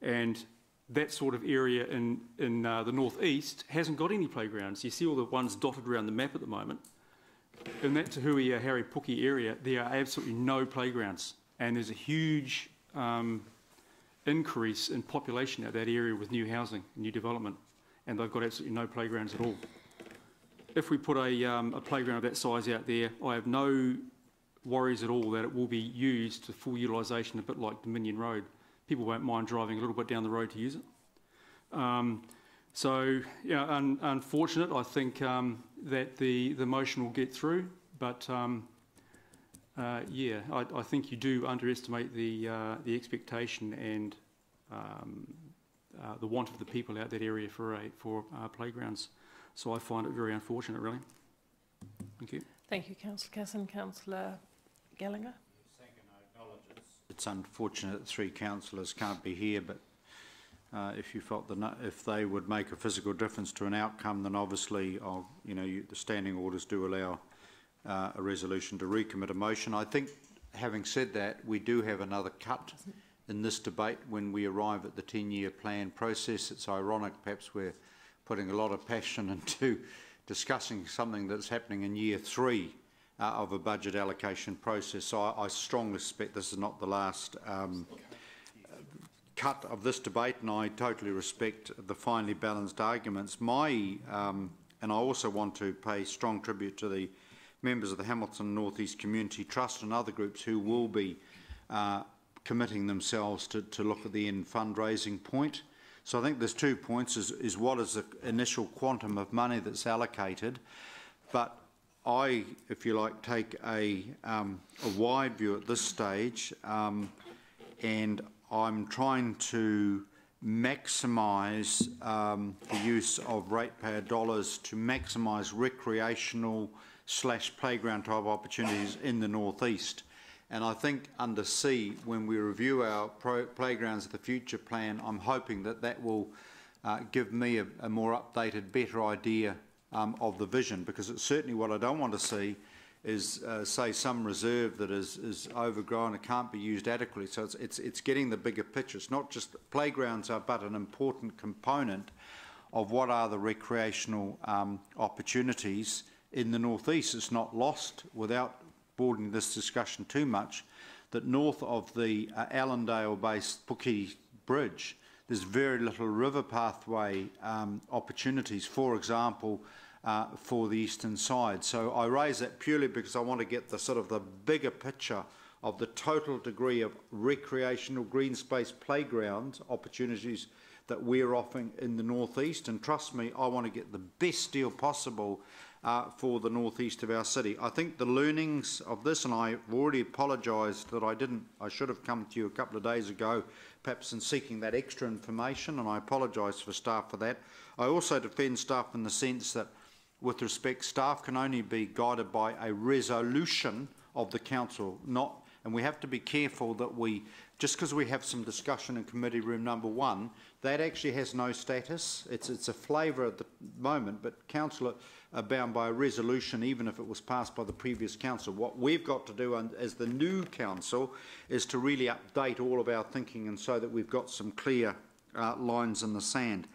[SPEAKER 6] And that sort of area in the northeast hasn't got any playgrounds. You see all the ones dotted around the map at the moment. In that Te Hui Harry Puki area, there are absolutely no playgrounds. And there's a huge increase in population out that area with new housing, new development. And they've got absolutely no playgrounds at all. If we put a playground of that size out there, I have no worries at all that it will be used to full utilisation, a bit like Dominion Road. People won't mind driving a little bit down the road to use it. So, unfortunate, I think that the motion will get through, but yeah, I think you do underestimate the expectation and the want of the people out that area for playgrounds. So I find it very unfortunate, really. Thank you.
[SPEAKER 1] Thank you, Councillor Casson. Councillor Gallagher.
[SPEAKER 11] Second, I acknowledge it's unfortunate that 3 councillors can't be here, but if you felt if they would make a physical difference to an outcome, then obviously, the standing orders do allow a resolution to recommit a motion. I think, having said that, we do have another cut in this debate when we arrive at the 10-year plan process. It's ironic, perhaps we're putting a lot of passion into discussing something that's happening in year 3 of a budget allocation process. So I strongly suspect this is not the last cut of this debate, and I totally respect the finely balanced arguments. And I also want to pay strong tribute to the members of the Hamilton North East Community Trust and other groups who will be committing themselves to look at the end fundraising point. So I think there's 2 points, is what is the initial quantum of money that's allocated, but I, if you like, take a wide view at this stage, and I'm trying to maximise the use of ratepayer dollars to maximise recreational / playground type opportunities in the North East. And I think under C, when we review our Playgrounds of the Future plan, I'm hoping that will give me a more updated, better idea of the vision, because it's certainly what I don't want to see is, say, some reserve that is overgrown and can't be used adequately. So it's getting the bigger picture. It's not just playgrounds are but an important component of what are the recreational opportunities in the North East. It's not lost, without broadening this discussion too much, that north of the Allendale-based Puketi Bridge, there's very little river pathway opportunities, for example, for the eastern side. So I raise that purely because I want to get the sort of the bigger picture of the total degree of recreational green space playground opportunities that we're offering in the North East. And trust me, I want to get the best deal possible for the northeast of our city. I think the learnings of this, and I've already apologised that I should have come to you a couple of days ago, perhaps in seeking that extra information, and I apologise for staff for that. I also defend staff in the sense that, with respect, staff can only be guided by a resolution of the council, and we have to be careful that just because we have some discussion in committee room number 1, that actually has no status. It's a flavour at the moment, but council are bound by a resolution even if it was passed by the previous council. What we've got to do as the new council is to really update all of our thinking, and so that we've got some clear lines in the sand.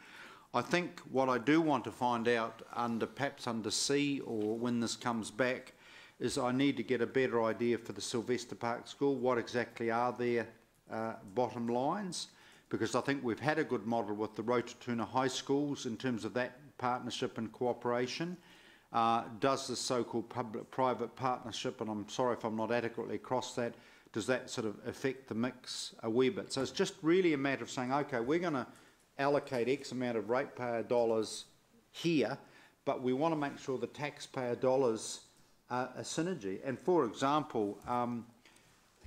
[SPEAKER 11] I think what I do want to find out perhaps under C, or when this comes back, is I need to get a better idea for the Sylvester Park School, what exactly are their bottom lines, because I think we've had a good model with the Rototuna High Schools in terms of that partnership and cooperation. Does the so-called public-private partnership, and I'm sorry if I'm not adequately across that, does that sort of affect the mix a wee bit? So it's just really a matter of saying, okay, we're going to allocate X amount of ratepayer dollars here, but we want to make sure the taxpayer dollars are a synergy. And for example,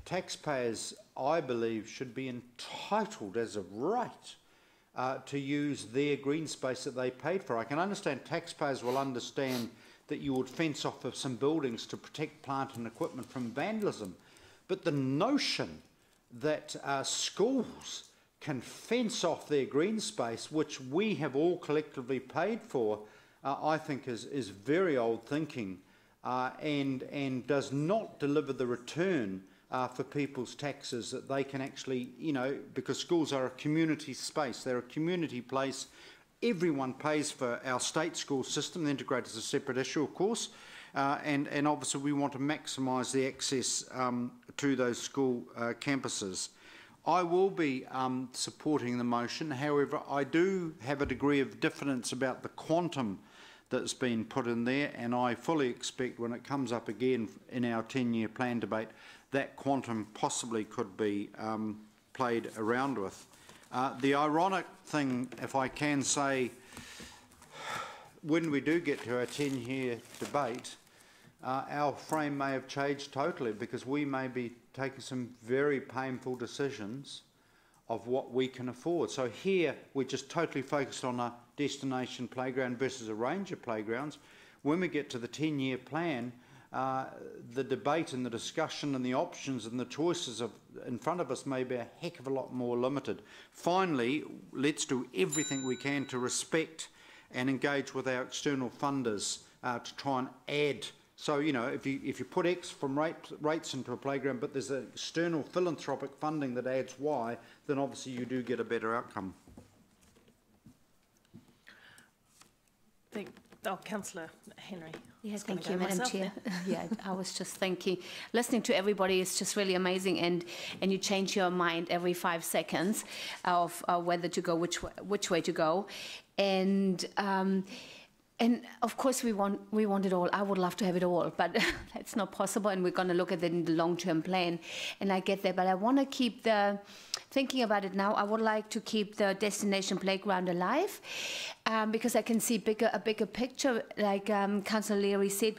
[SPEAKER 11] taxpayers, I believe, should be entitled as of right to use their green space that they paid for. I can understand taxpayers will understand that you would fence off of some buildings to protect plant and equipment from vandalism, but the notion that schools can fence off their green space, which we have all collectively paid for, I think is very old thinking, and does not deliver the return for people's taxes that they can actually, because schools are a community space, they're a community place. Everyone pays for our state school system. The integrated is a separate issue, of course, and obviously we want to maximise the access to those school campuses. I will be supporting the motion. However, I do have a degree of diffidence about the quantum that's been put in there, and I fully expect when it comes up again in our 10-year plan debate, that quantum possibly could be played around with. The ironic thing, if I can say, when we do get to our 10-year debate, our frame may have changed totally, because we may be taking some very painful decisions of what we can afford. So here we're just totally focused on a destination playground versus a range of playgrounds. When we get to the 10-year plan, the debate and the discussion and the options and the choices in front of us may be a heck of a lot more limited. Finally, let's do everything we can to respect and engage with our external funders to try and add. So, you know, if you put X from rates into a playground, but there's an external philanthropic funding that adds Y, then obviously you do get a better outcome.
[SPEAKER 1] Councillor Henry.
[SPEAKER 10] Yes, thank you, Madam Chair. Yeah, I was just thinking, listening to everybody is just really amazing, and you change your mind every 5 seconds of whether to go, which way to go, and of course we want it all. I would love to have it all, but that's not possible, and we're going to look at it in the long-term plan, and I get that, but I want to keep thinking about it now, I would like to keep the destination playground alive, because I can see a bigger picture. Like Councillor Leary said,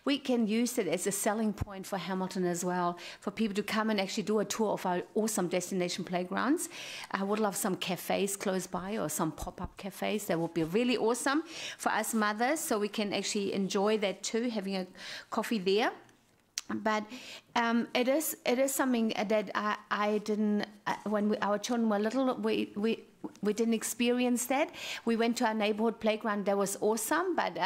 [SPEAKER 10] we can use it as a selling point for Hamilton as well, for people to come and actually do a tour of our awesome destination playgrounds. I would love some cafes close by, or some pop-up cafes. That would be really awesome for us mothers, so we can actually enjoy that too, having a coffee there. But it is something that I didn't, when our children were little, we didn't experience that. We went to our neighbourhood playground, that was awesome, but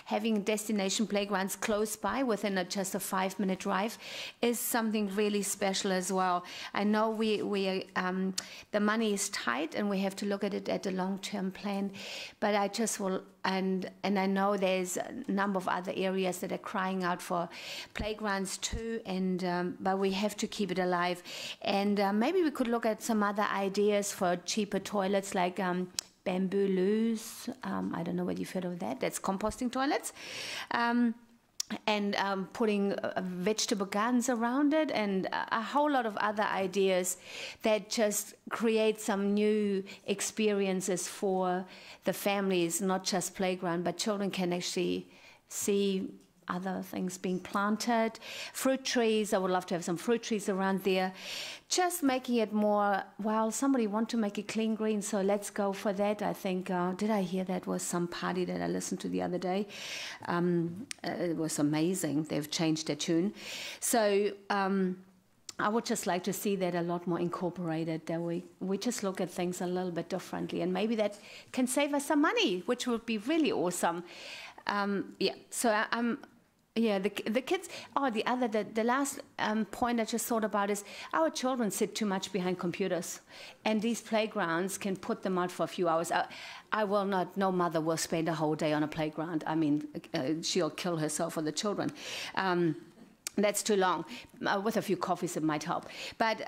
[SPEAKER 10] having destination playgrounds close by within just a 5-minute drive is something really special as well. I know the money is tight and we have to look at it at the long-term plan, but I just will, and I know there's a number of other areas that are crying out for playgrounds too, and but we have to keep it alive. And maybe we could look at some other ideas for cheaper toilets, like bamboo loos. I don't know whether you've heard of that. That's composting toilets. And putting vegetable gardens around it, and a whole lot of other ideas that just create some new experiences for the families, not just playground, but children can actually see other things being planted. Fruit trees, I would love to have some fruit trees around there. Just making it more, well, somebody want to make it clean green, so let's go for that. I think, did I hear that was some party that I listened to the other day? It was amazing. They've changed their tune. So I would just like to see that a lot more incorporated, that we just look at things a little bit differently, and maybe that can save us some money, which would be really awesome. Yeah, so yeah, the kids. Oh, the last point I just thought about is our children sit too much behind computers, and these playgrounds can put them out for a few hours. I will not. No mother will spend a whole day on a playground. I mean, she'll kill herself or the children. That's too long. With a few coffees, it might help. But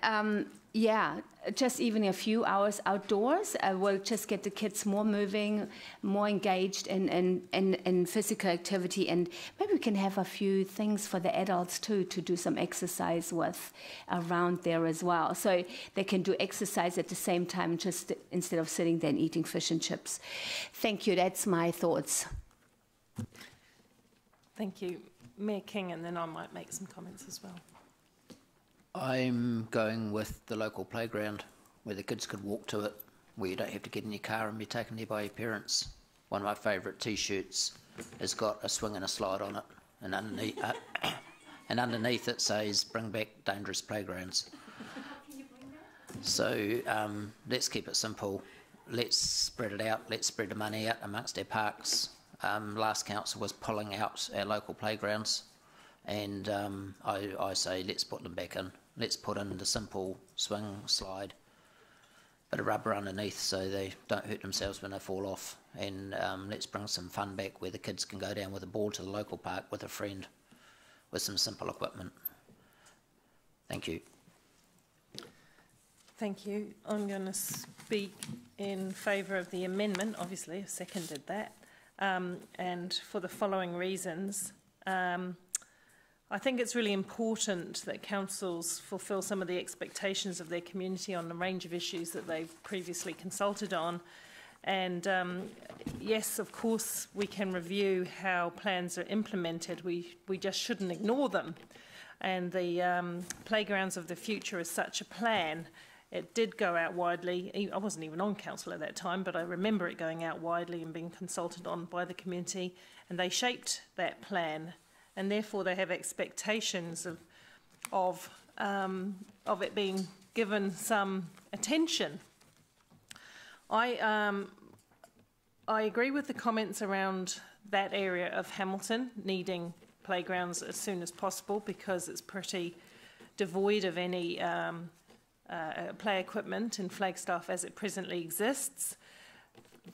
[SPEAKER 10] yeah, just even a few hours outdoors will just get the kids more moving, more engaged in physical activity, and maybe we can have a few things for the adults too, to do some exercise with around there as well. So they can do exercise at the same time, just instead of sitting there and eating fish and chips. Thank you. That's my thoughts.
[SPEAKER 1] Thank you. Mayor King, and then I might make some comments as well.
[SPEAKER 3] I'm going with the local playground, where the kids could walk to it, where you don't have to get in your car and be taken there by your parents. One of my favourite T-shirts has got a swing and a slide on it, and underneath it says, "Bring back dangerous playgrounds." So let's keep it simple. Let's spread it out. Let's spread the money out amongst our parks. Last council was pulling out our local playgrounds, and I say let's put them back in. Let's put in the simple swing, slide, bit of rubber underneath so they don't hurt themselves when they fall off, and let's bring some fun back where the kids can go down with a ball to the local park with a friend with some simple equipment. Thank you.
[SPEAKER 1] Thank you. I'm going to speak in favour of the amendment. Obviously, I've seconded that. And for the following reasons. I think it's really important that councils fulfil some of the expectations of their community on a range of issues that they've previously consulted on. And yes, of course, we can review how plans are implemented. We just shouldn't ignore them. And the Playgrounds of the Future is such a plan. It did go out widely. I wasn't even on council at that time, but I remember it going out widely and being consulted on by the community. And they shaped that plan and therefore they have expectations of it being given some attention. I agree with the comments around that area of Hamilton needing playgrounds as soon as possible because it's pretty devoid of any play equipment in Flagstaff as it presently exists.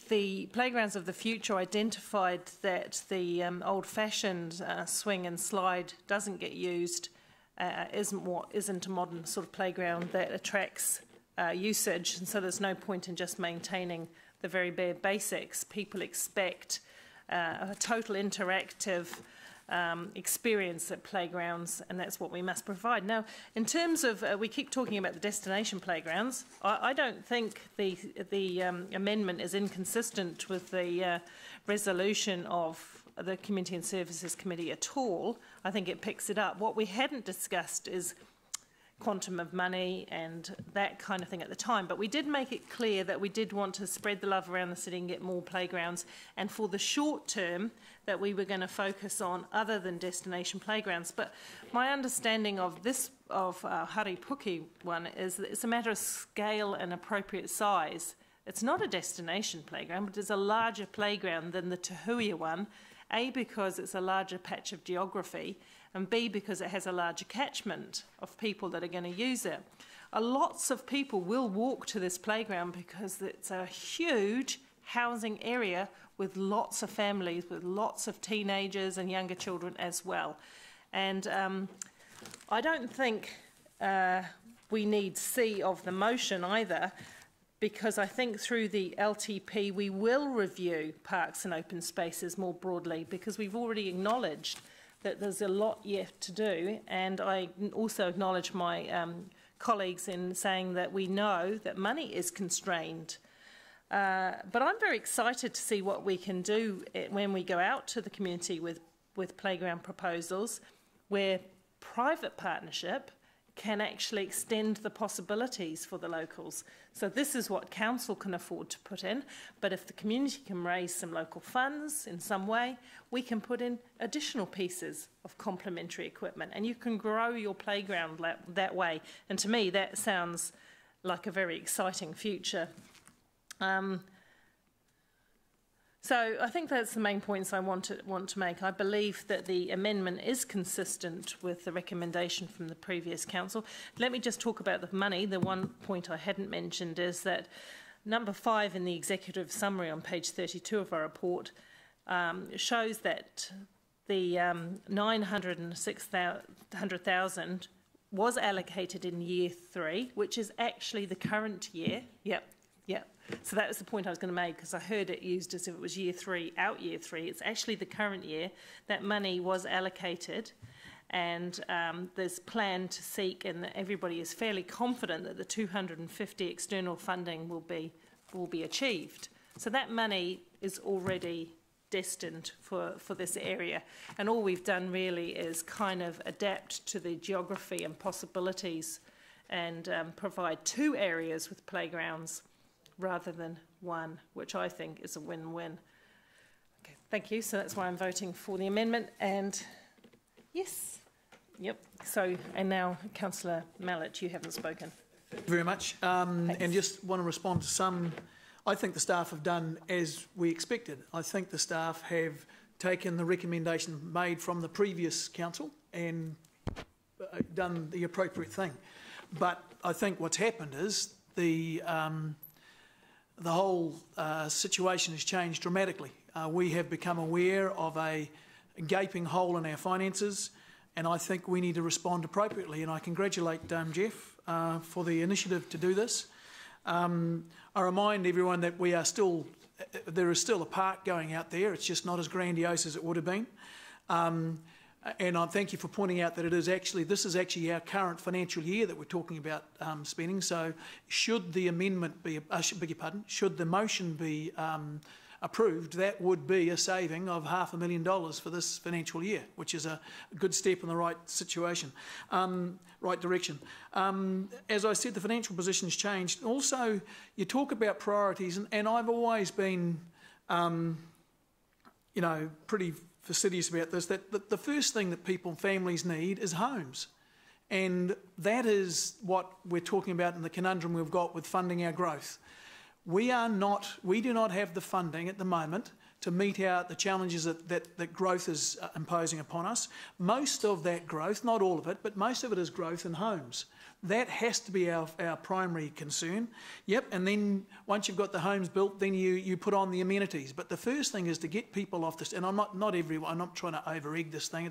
[SPEAKER 1] The Playgrounds of the Future identified that the old-fashioned swing and slide doesn't get used, isn't a modern sort of playground that attracts usage, and so there's no point in just maintaining the very bare basics. People expect a total interactive experience at playgrounds, and that's what we must provide. Now, in terms of, we keep talking about the destination playgrounds. I don't think the amendment is inconsistent with the resolution of the Community and Services Committee at all. I think it picks it up. What we hadn't discussed is quantum of money and that kind of thing at the time, but we did make it clear that we did want to spread the love around the city and get more playgrounds, and for the short term that we were going to focus on other than destination playgrounds. But my understanding of this, of Haripuki one, is that it's a matter of scale and appropriate size. It's not a destination playground, but it's a larger playground than the Tahuia one, A, because it's a larger patch of geography, and B, because it has a larger catchment of people that are going to use it. Lots of people will walk to this playground because it's a huge housing area with lots of families, with lots of teenagers and younger children as well. And I don't think we need C of the motion either, because I think through the LTP we will review parks and open spaces more broadly, because we've already acknowledged that there's a lot yet to do, and I also acknowledge my colleagues in saying that we know that money is constrained. But I'm very excited to see what we can do when we go out to the community with playground proposals, where private partnership can actually extend the possibilities for the locals. So this is what council can afford to put in, but if the community can raise some local funds in some way, we can put in additional pieces of complementary equipment, and you can grow your playground that way. And to me, that sounds like a very exciting future. So I think that's the main points I want to make. I believe that the amendment is consistent with the recommendation from the previous council. Let me just talk about the money. The one point I hadn't mentioned is that number 5 in the executive summary on page 32 of our report shows that the 900,000 was allocated in year 3, which is actually the current year. Yep. So that was the point I was going to make, because I heard it used as if it was year 3, out year 3. It's actually the current year. That money was allocated, and there's plan to seek, and everybody is fairly confident that the 250 external funding will be achieved. So that money is already destined for this area, and all we've done really is kind of adapt to the geography and possibilities, and provide 2 areas with playgrounds rather than 1, which I think is a win-win. Okay, thank you. So that's why I'm voting for the amendment. And yes, yep. So, and now, Councillor Mallett, you haven't spoken.
[SPEAKER 5] Thank you very much. And just want to respond to some. I think the staff have done as we expected. I think the staff have taken the recommendation made from the previous council and done the appropriate thing. But I think what's happened is the whole situation has changed dramatically. We have become aware of a gaping hole in our finances, and I think we need to respond appropriately. And I congratulate Jeff for the initiative to do this. I remind everyone that we are still, there is still a park going out there. It's just not as grandiose as it would have been. And I thank you for pointing out that this is actually our current financial year that we're talking about spending. So should the amendment be, should the motion be approved, that would be a saving of $500,000 for this financial year, which is a good step in the right situation, right direction. As I said, the financial position's changed. Also, you talk about priorities, and I've always been, pretty fastidious about this, that the first thing that people and families need is homes. And that is what we're talking about in the conundrum we've got with funding our growth. We do not have the funding at the moment to meet the challenges that growth is imposing upon us. Most of that growth, not all of it, but most of it is growth in homes. That has to be our primary concern. Yep, and then once you've got the homes built, then you put on the amenities. But the first thing is to get people off this, and I'm not everyone, I'm not trying to over-egg this thing.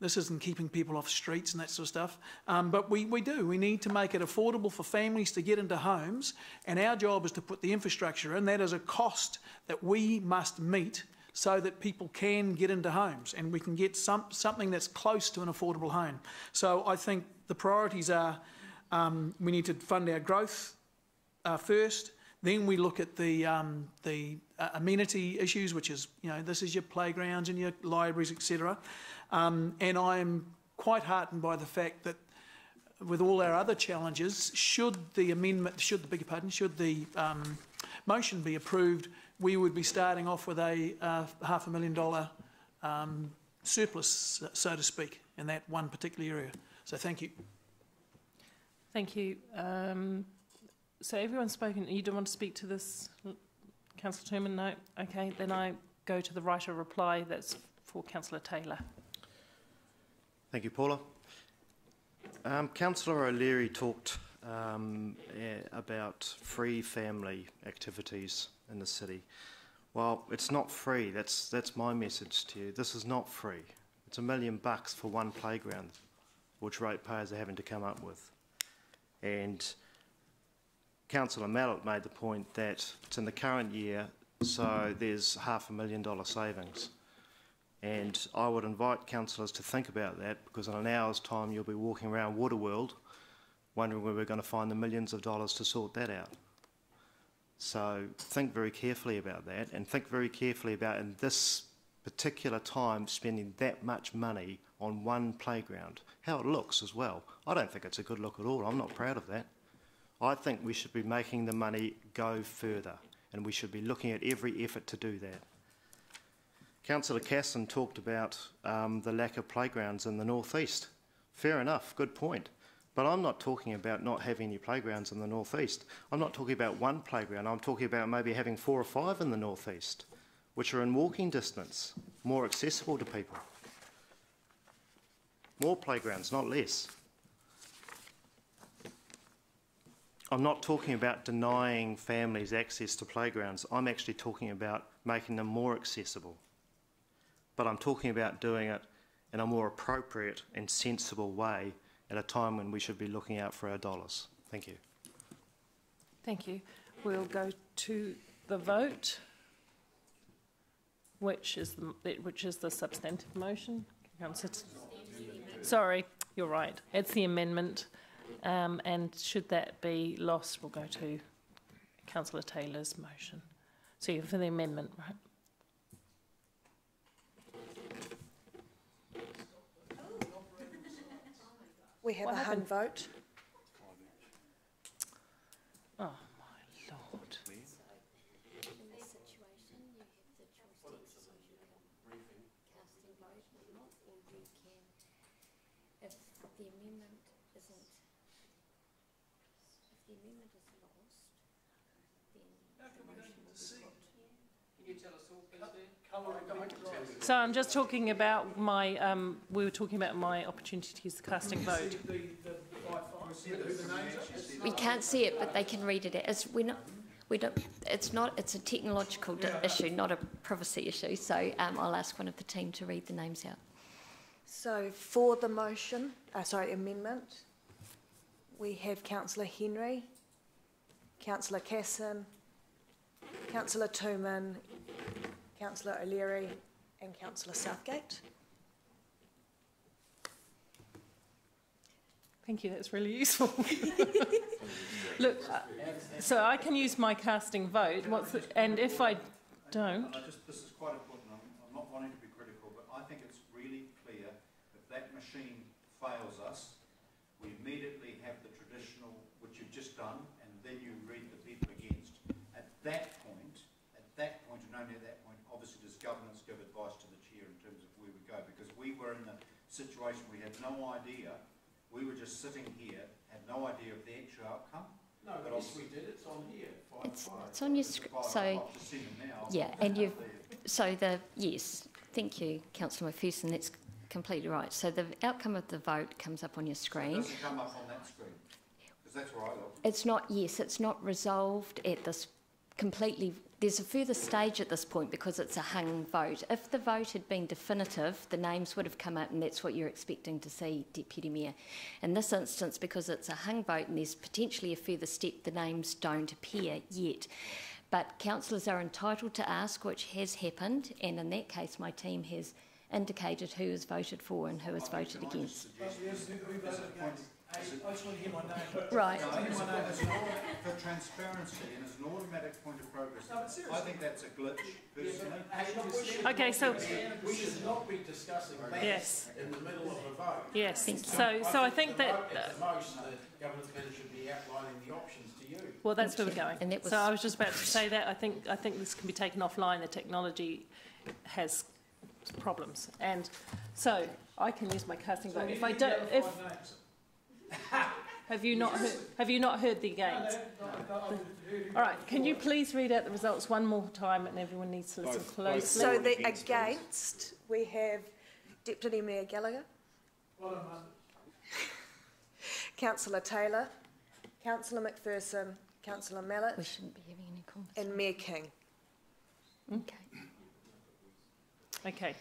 [SPEAKER 5] This isn't keeping people off streets and that sort of stuff. But we need to make it affordable for families to get into homes, and our job is to put the infrastructure in. That is a cost that we must meet so that people can get into homes and we can get something that's close to an affordable home. So I think the priorities are we need to fund our growth first. Then we look at the amenity issues, which is, this is your playgrounds and your libraries, etc. And I'm quite heartened by the fact that with all our other challenges, should the motion be approved, we would be starting off with a $500,000 surplus, so to speak, in that one particular area. So thank you.
[SPEAKER 1] Thank you. So everyone's spoken. You don't want to speak to this, Councillor Turman? No? Okay, then I go to the right of reply. That's for Councillor Taylor.
[SPEAKER 16] Thank you, Paula. Councillor O'Leary talked about free family activities in the city. Well, it's not free. That's my message to you. This is not free. It's $1 million for one playground, which ratepayers are having to come up with. And Councillor Mallett made the point that it's in the current year, so there's $500,000 savings. And I would invite councillors to think about that, because in an hour's time you'll be walking around Waterworld wondering where we're going to find the millions of dollars to sort that out. So think very carefully about that, and think very carefully about, in this particular time, spending that much money on one playground. How it looks as well. I don't think it's a good look at all. I'm not proud of that. I think we should be making the money go further, and we should be looking at every effort to do that. Councillor Casson talked about the lack of playgrounds in the northeast. Fair enough, good point. But I'm not talking about not having any playgrounds in the northeast. I'm not talking about one playground. I'm talking about maybe having 4 or 5 in the northeast, which are in walking distance, more accessible to people. More playgrounds, not less. I'm not talking about denying families access to playgrounds. I'm actually talking about making them more accessible. But I'm talking about doing it in a more appropriate and sensible way at a time when we should be looking out for our dollars. Thank you.
[SPEAKER 1] Thank you. We'll go to the vote, which is the substantive motion. Sorry, you're right. It's the amendment. And should that be lost, we'll go to Councillor Taylor's motion. So you're for the amendment, right?
[SPEAKER 13] We have a hand vote.
[SPEAKER 1] Oh, my Lord.
[SPEAKER 15] In this situation, you have the choice to exercise your casting vote or not, or you can, if the amendment is lost, then the motion will be put.
[SPEAKER 1] So I'm just talking about my, we were talking about my opportunity to use the casting vote.
[SPEAKER 15] We can't see it, but they can read it. It's a technological issue, not a privacy issue. So I'll ask one of the team to read the names out.
[SPEAKER 13] So for the motion, amendment, we have Councillor Henry, Councillor Casson, Councillor Tooman, Councillor O'Leary and Councillor Southgate.
[SPEAKER 1] Thank you, that's really useful. Look, so I can use my casting vote, and if I don't...
[SPEAKER 11] This is quite important. I'm not wanting to be critical, but I think it's really clear if that machine fails us, we immediately have the traditional, which you've just done, and then you read the people against. At that point, and only at that point, obviously does governance give advice to the chair and we were in the situation we had no idea. We were just sitting here, had no idea of the actual outcome.
[SPEAKER 5] No, but yes, we did. It's on here.
[SPEAKER 15] It's on your screen. So, yeah, and you've, so the, yes, thank you, Councillor McPherson, that's completely right. So the outcome of the vote comes up on your screen.
[SPEAKER 11] So it doesn't come up on that screen? Because that's where I look.
[SPEAKER 15] It's not, yes, it's not resolved at this completely. There's a further stage at this point because it's a hung vote. If the vote had been definitive, the names would have come up and that's what you're expecting to see, Deputy Mayor. In this instance, because it's a hung vote and there's potentially a further step, the names don't appear yet. But councillors are entitled to ask, which has happened, and in that case my team has indicated who has voted for and who has voted against.
[SPEAKER 5] I just want to hear my name.
[SPEAKER 15] Right.
[SPEAKER 11] For transparency and as an automatic point of progress, I think that's a glitch, personally.
[SPEAKER 1] Okay, so
[SPEAKER 8] we should not be discussing that
[SPEAKER 1] yes.
[SPEAKER 8] in the middle of a vote.
[SPEAKER 1] Yes. So I think that
[SPEAKER 8] At the most, the government committee should be outlining the options to you.
[SPEAKER 1] well, that's where we're going. And so I was just about to say that I think this can be taken offline. The technology has problems, and so I can use my casting vote. If I don't, if have you not heard the against? All right, can you please read out the results one more time, and everyone needs to listen closely.
[SPEAKER 13] So the against, we have Deputy Mayor Gallagher, Councillor Taylor, Councillor McPherson, Councillor Mallett,
[SPEAKER 15] we shouldn't be having any conversation.
[SPEAKER 13] and Mayor King.
[SPEAKER 15] Okay.
[SPEAKER 1] Okay.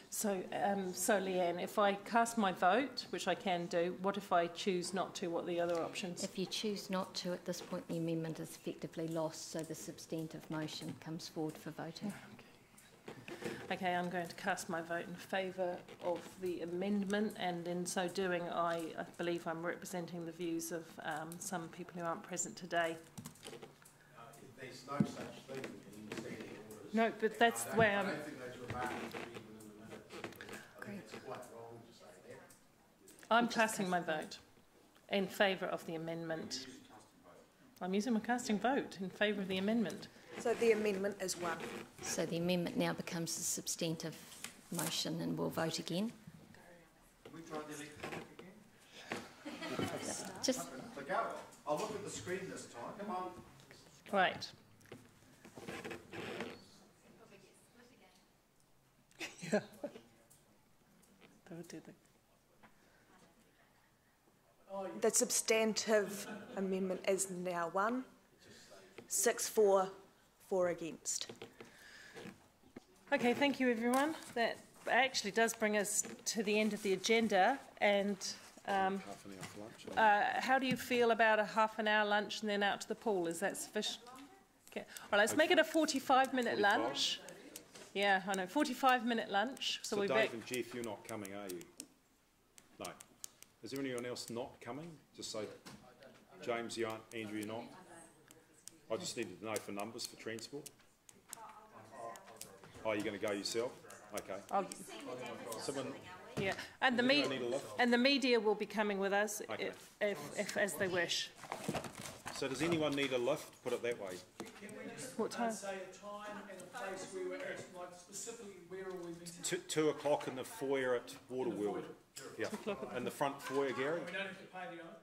[SPEAKER 1] So, Leanne, if I cast my vote, which I can do, what if I choose not to? What are the other options?
[SPEAKER 15] If you choose not to, at this point the amendment is effectively lost, so the substantive motion comes forward for voting.
[SPEAKER 1] Okay, I'm going to cast my vote in favour of the amendment, and in so doing I believe I'm representing the views of some people who aren't present today.
[SPEAKER 8] There's no such thing in standing orders.
[SPEAKER 1] No, but that's where I'm...
[SPEAKER 8] I don't think that's remarkable even in the minute. I think it's quite wrong to say that.
[SPEAKER 1] I'm casting my vote in favour of the amendment. I'm using my casting vote in favour of the amendment.
[SPEAKER 13] So the amendment is one.
[SPEAKER 15] So the amendment now becomes a substantive motion and we'll vote again.
[SPEAKER 11] Can we try the electronic again?
[SPEAKER 15] Just...
[SPEAKER 11] I'll look at the screen this time. Come on.
[SPEAKER 1] Right. Yeah.
[SPEAKER 13] The substantive amendment is now one. 6-4, 4 against.
[SPEAKER 1] Okay, thank you everyone. That actually does bring us to the end of the agenda, and how do you feel about a half an hour lunch and then out to the pool? Is that sufficient? Okay. All right, let's make it a 45-minute lunch. Yeah, I know, 45-minute lunch. So we're
[SPEAKER 7] Dave
[SPEAKER 1] back.
[SPEAKER 7] and Jeff, you're not coming, are you? No. Is there anyone else not coming? Just say, James, you aren't, Andrew, you're not? I just needed to know for numbers for transport. Oh, you're going to go yourself? Okay. Someone,
[SPEAKER 1] yeah, and the media will be coming with us if as they wish.
[SPEAKER 7] So does anyone need a lift? Put it that way.
[SPEAKER 5] Can we just
[SPEAKER 1] what time?
[SPEAKER 5] Say a time and a place we were at, like specifically where are we meeting?
[SPEAKER 7] 2 o'clock in the foyer at Waterworld. Yeah, in the front foyer, Gary.
[SPEAKER 5] We don't have to pay the owner.